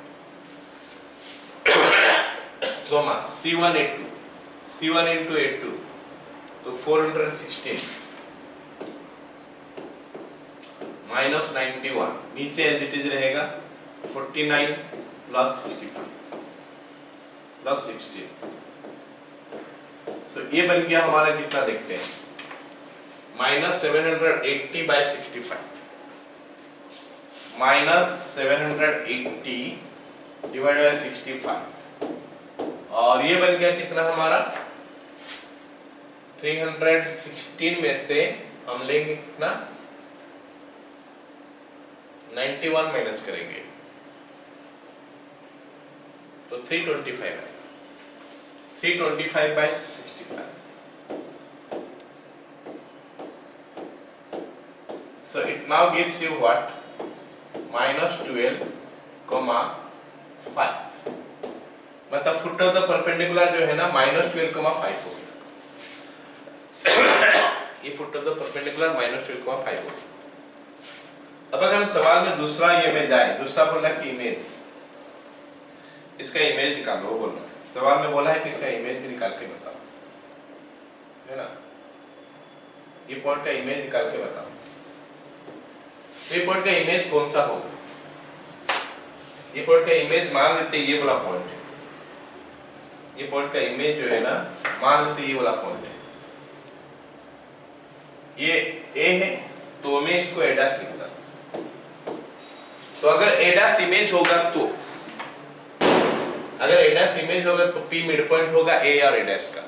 c1 इंटू a2 तो 416 माइनस 91, नीचे एज इट इज रहेगा 49 प्लस 65 प्लस 16। सो ये बन गया हमारा कितना, देखते हैं, minus 780 by 65, minus 780 divide by 65, और ये बन गया कितना हमारा 316 में से हम लेंगे कितना 91 माइनस करेंगे तो 325 है, 325 by 65। So it now gives you what, minus 12, 5। मतलब फुट ऑफ द परपेंडिकुलर जो है ना माइनस 12,5 हो गया। ये foot of the perpendicular minus 12,5 हो। अब अगर हम सवाल में दूसरा ये में जाए, दूसरा बोला कि इमेज, इसका इमेज निकालो, वो बोल रहा है। सवाल में बोला है कि इसका इमेज भी निकाल के बताओ, है ना, ये पॉइंट का इमेज निकाल के बताओ। ये पॉइंट का इमेज कौन सा होगा, ये पॉइंट का इमेज मान लेते ये वाला पॉइंट है, ये पॉइंट का इमेज जो है ना मान लेते ये वाला पॉइंट है, ये ए है, तो मैं इसको ए डैश लिखता। तो अगर ए डैश इमेज होगा तो, अगर ए डैश इमेज होगा तो P मिड पॉइंट होगा A और A डैश का।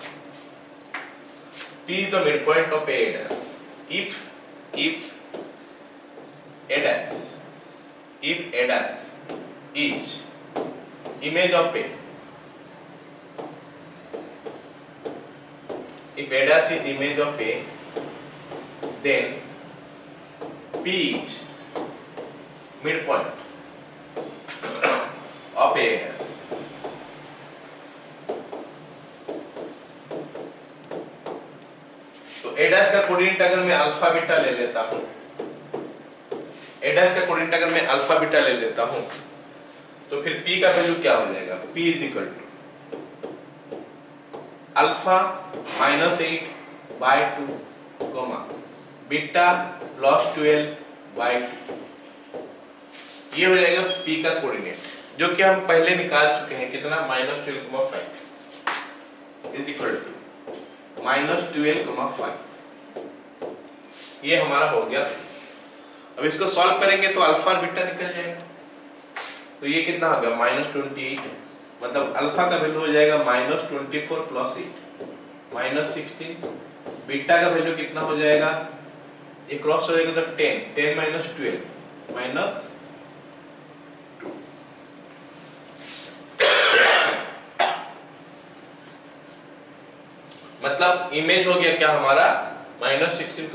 P is the midpoint of A dash. If A dash is image of A, if A dash is image of A, then P is midpoint of A dash. तो A dash का coordinate अगर मैं alpha beta ले लेता हूं, A dash का coordinate अगर मैं अल्फा बीटा ले लेता हूं, तो फिर P का वैल्यू क्या हो जाएगा, P is equal to alpha minus 8 by 2 beta plus 12 by 2। ये हो जाएगा P का कोऑर्डिनेट, जो कि हम पहले निकाल चुके हैं, कितना, minus 12,5 is equal to minus 12,5। ये हमारा हो गया। अब इसको सॉल्व करेंगे तो अल्फा और बीटा निकल जाएगा, तो ये कितना हो गया, माइनस 28, मतलब अल्फा का वैल्यू हो जाएगा माइनस 24 प्लस 8 माइनस 16, बीटा का वैल्यू कितना हो जाएगा, ये क्रॉस हो जाएगा तो 10 माइनस 12 माइनस 2। इमेज हो गया क्या हमारा -16,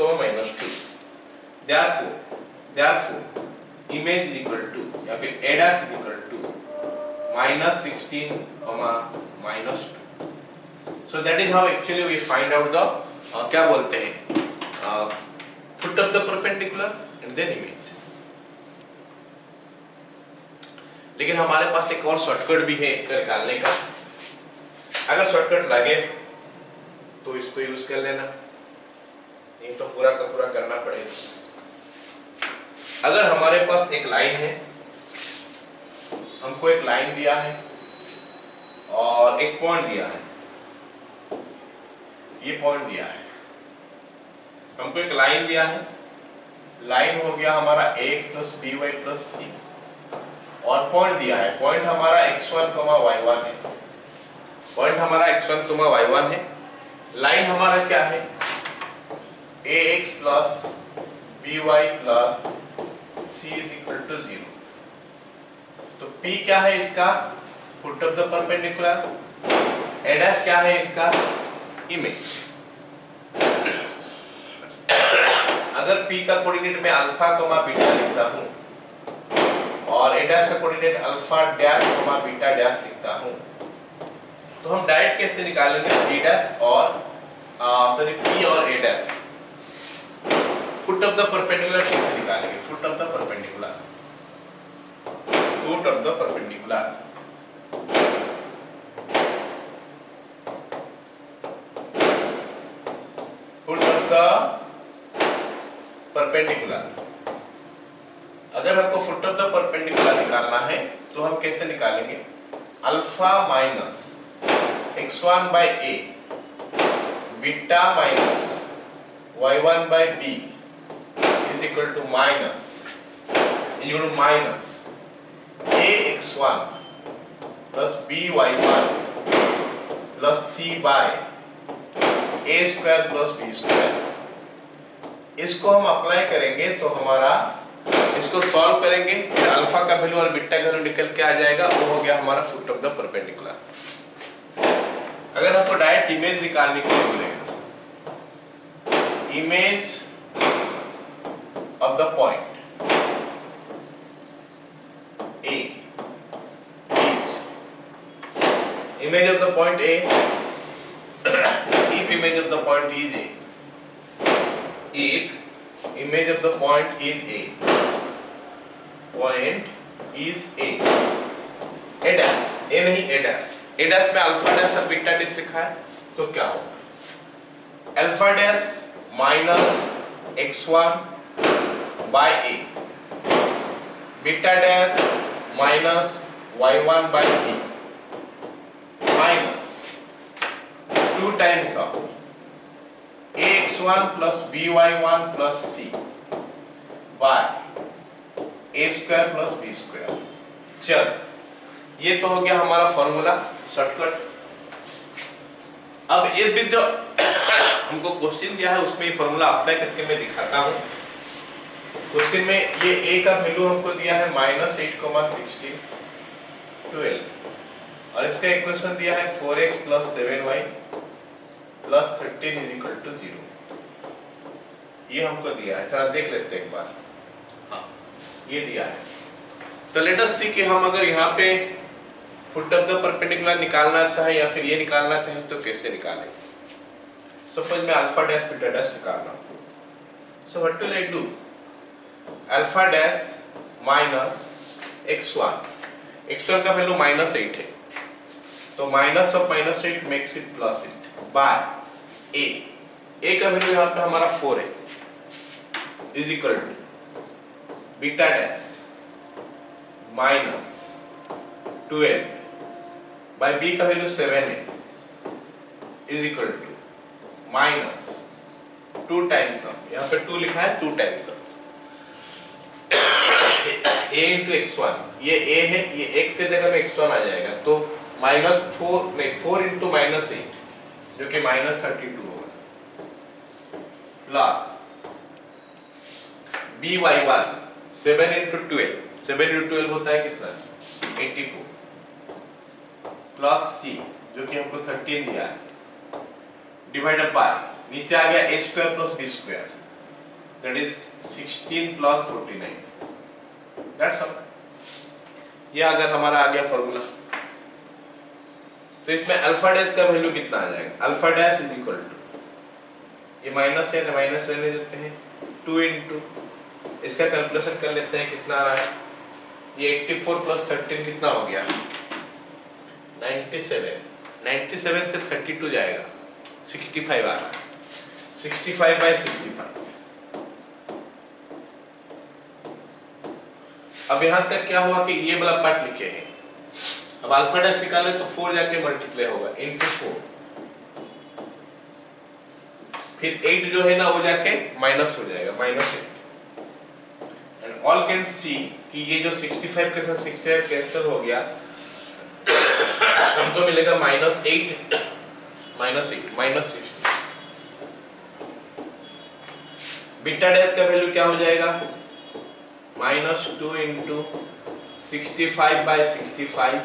-2। इमेज इक्वल टू या फिर a dash equal to -16, -2। So that is how actually we find out the क्या बोलते हैं foot of the perpendicular and then image। लेकिन हमारे पास एक और शॉर्टकट भी है इसका निकालने का। अगर शॉर्टकट लगे तो इसको यूज कर लेना, नहीं तो पूरा का पूरा करना पड़ेगा। अगर हमारे पास एक लाइन है, हमको एक लाइन दिया है और एक पॉइंट दिया है, ये पॉइंट दिया है, हमको एक लाइन दिया है, लाइन हो गया हमारा ax plus by plus c, और पॉइंट दिया है, पॉइंट हमारा x1, y1 है, पॉइंट हमारा x1, y1 है, लाइन हमारा क्या है ax plus by plus c is equal to 0। तो p क्या है इसका foot of the perpendicular, a dash क्या है इसका इमेज। अगर p का कोऑर्डिनेट मैं अल्फा बीटा लिखता हूं और a dash का coordinate alpha dash beta dash लिखता हूं, तो हम डायरेक्ट कैसे निकालेंगे p डैश और सॉरी p और a dash foot of the perpendicular कैसे निकालेंगे, foot of the perpendicular, foot of the perpendicular perpendicular. अगर हमको फुट ऑफ द परपेंडिकुलर निकालना है तो हम कैसे निकालेंगे, alpha minus x1 by a beta minus y1 by b is equal to minus ax1 plus by1 plus c by a square plus b square। इसको हम अप्लाई करेंगे तो हमारा, इसको सॉल्व करेंगे, फिर अल्फा का वैल्यू और बीटा का वैल्यू निकल के आ जाएगा, वो हो गया हमारा फुट ऑफ द परपेंडिकुलर। अगर हमको डायरेक्ट इमेज निकालने के लिए बोलेगा, image of the point A is image of the point A if image of the point is A, if image of the point is A, point is A, A dash, A नहीं A dash, A dash में alpha dash और beta dash लिखा है, तो क्या होगा alpha dash minus x1 by A, beta dash minus y1 by b minus 2 times of ax1 plus by1 plus c by a square plus b square। चल ये तो हो गया हमारा फॉर्मूला शॉर्टकट। अब ये भी जो हमको क्वेश्चन दिया है उसमें ये फॉर्मूला अप्लाई करके मैं दिखाता हूं। क्वेश्चन में ये a का वैल्यू हमको दिया है -8, 16, 12 और इसका इक्वेशन दिया है 4x plus 7y plus 13 is equal to 0। ये हमको दिया है, थोड़ा देख लेते हैं एक बार। हाँ ये दिया है, तो लेट अस सी कि हम अगर यहाँ पे फुट ऑफ द परपेंडिकुलर निकालना चाहे या फिर ये निकालना चाहे तो कैसे निकालें। सपोज मैं अल्फा डैश बीटा डैश निकालना हूँ, so what will I do, alpha dash minus x1 का वैल्यू -8 है, तो minus of -8 makes it plus it by a का वैल्यू यहाँ पे हमारा 4 है, is equal to beta dash minus 12 by b का वैल्यू 7 है, is equal to minus 2 times of, यहाँ पे 2 लिखा है 2 times of a into x1, ये a है, ये x के जगह में x1 आ जाएगा, तो -4 into -8 जो कि -32 होगा, प्लस by1 7 into 12, 7 into 12 होता है कितना 84, प्लस c जो कि हमको 13 दिया है, डिवाइडेड बाय नीचे आ गया a square plus b square, that is 16 plus 49, that's all. ये अगर हमारा आ गया फॉर्मूला, तो इसमें अल्फा डैश का वैल्यू कितना आ जाएगा? Alpha dash is equal to, ये माइनस है, माइनस रहने देते हैं, 2 इंटू इसका कैलकुलेशन कर लेते हैं कितना आ रहा है। ये 84 प्लस 13 कितना हो गया? 97। 97 से 32 जाएगा, 65 आ रहा है, 65 बाय 65। अब यहां तक क्या हुआ कि ये वाला पार्ट लिखे हैं। अब अल्फा डैश निकाले तो 4 जाके मल्टीप्लाई होगा इनटू 4, फिर 8 जो है ना वो जाके माइनस हो जाएगा, -8। एंड ऑल कैन सी कि ये जो 65 के साथ 65 कैंसिल हो गया, हमको मिलेगा -8 -60। बीटा डैश का वैल्यू क्या हो जाएगा? -2 इंटू 65 बाय 65,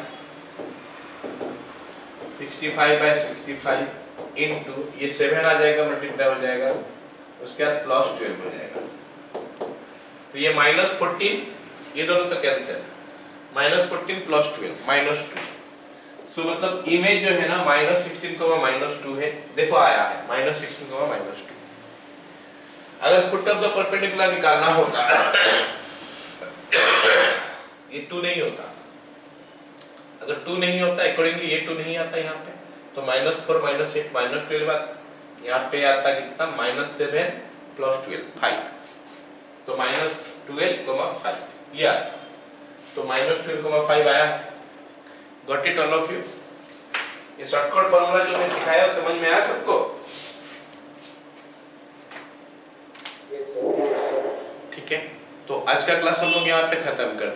65 बाय 65 इंटू ये 7 आ जाएगा, मल्टीप्लाई हो जाएगा, उसके बाद +12 हो जाएगा। तो ये -14, ये दोनों का कैंसिल, -14 + 12 -2। सो मतलब इमेज जो है ना -16, -2 है, देखो आया है -16, -2। अगर फुट ऑफ द परपेंडिकुलर निकालना होता ये 2 नहीं होता, अगर 2 नहीं होता अकॉर्डिंगली ये 2 नहीं आता यहाँ पे, तो -4 -8 -12 आता, यहाँ पे आता कितना? -7 + 12 5, तो -12, 5 ये आया, तो -12, 5 आया। Got it all of you? ये शॉर्टकट फॉर्मूला जो मैं सिखाया समझ में आया सबको? ठीक है, तो आज का क्लास हम लोग यहाँ पे खत्म करते हैं।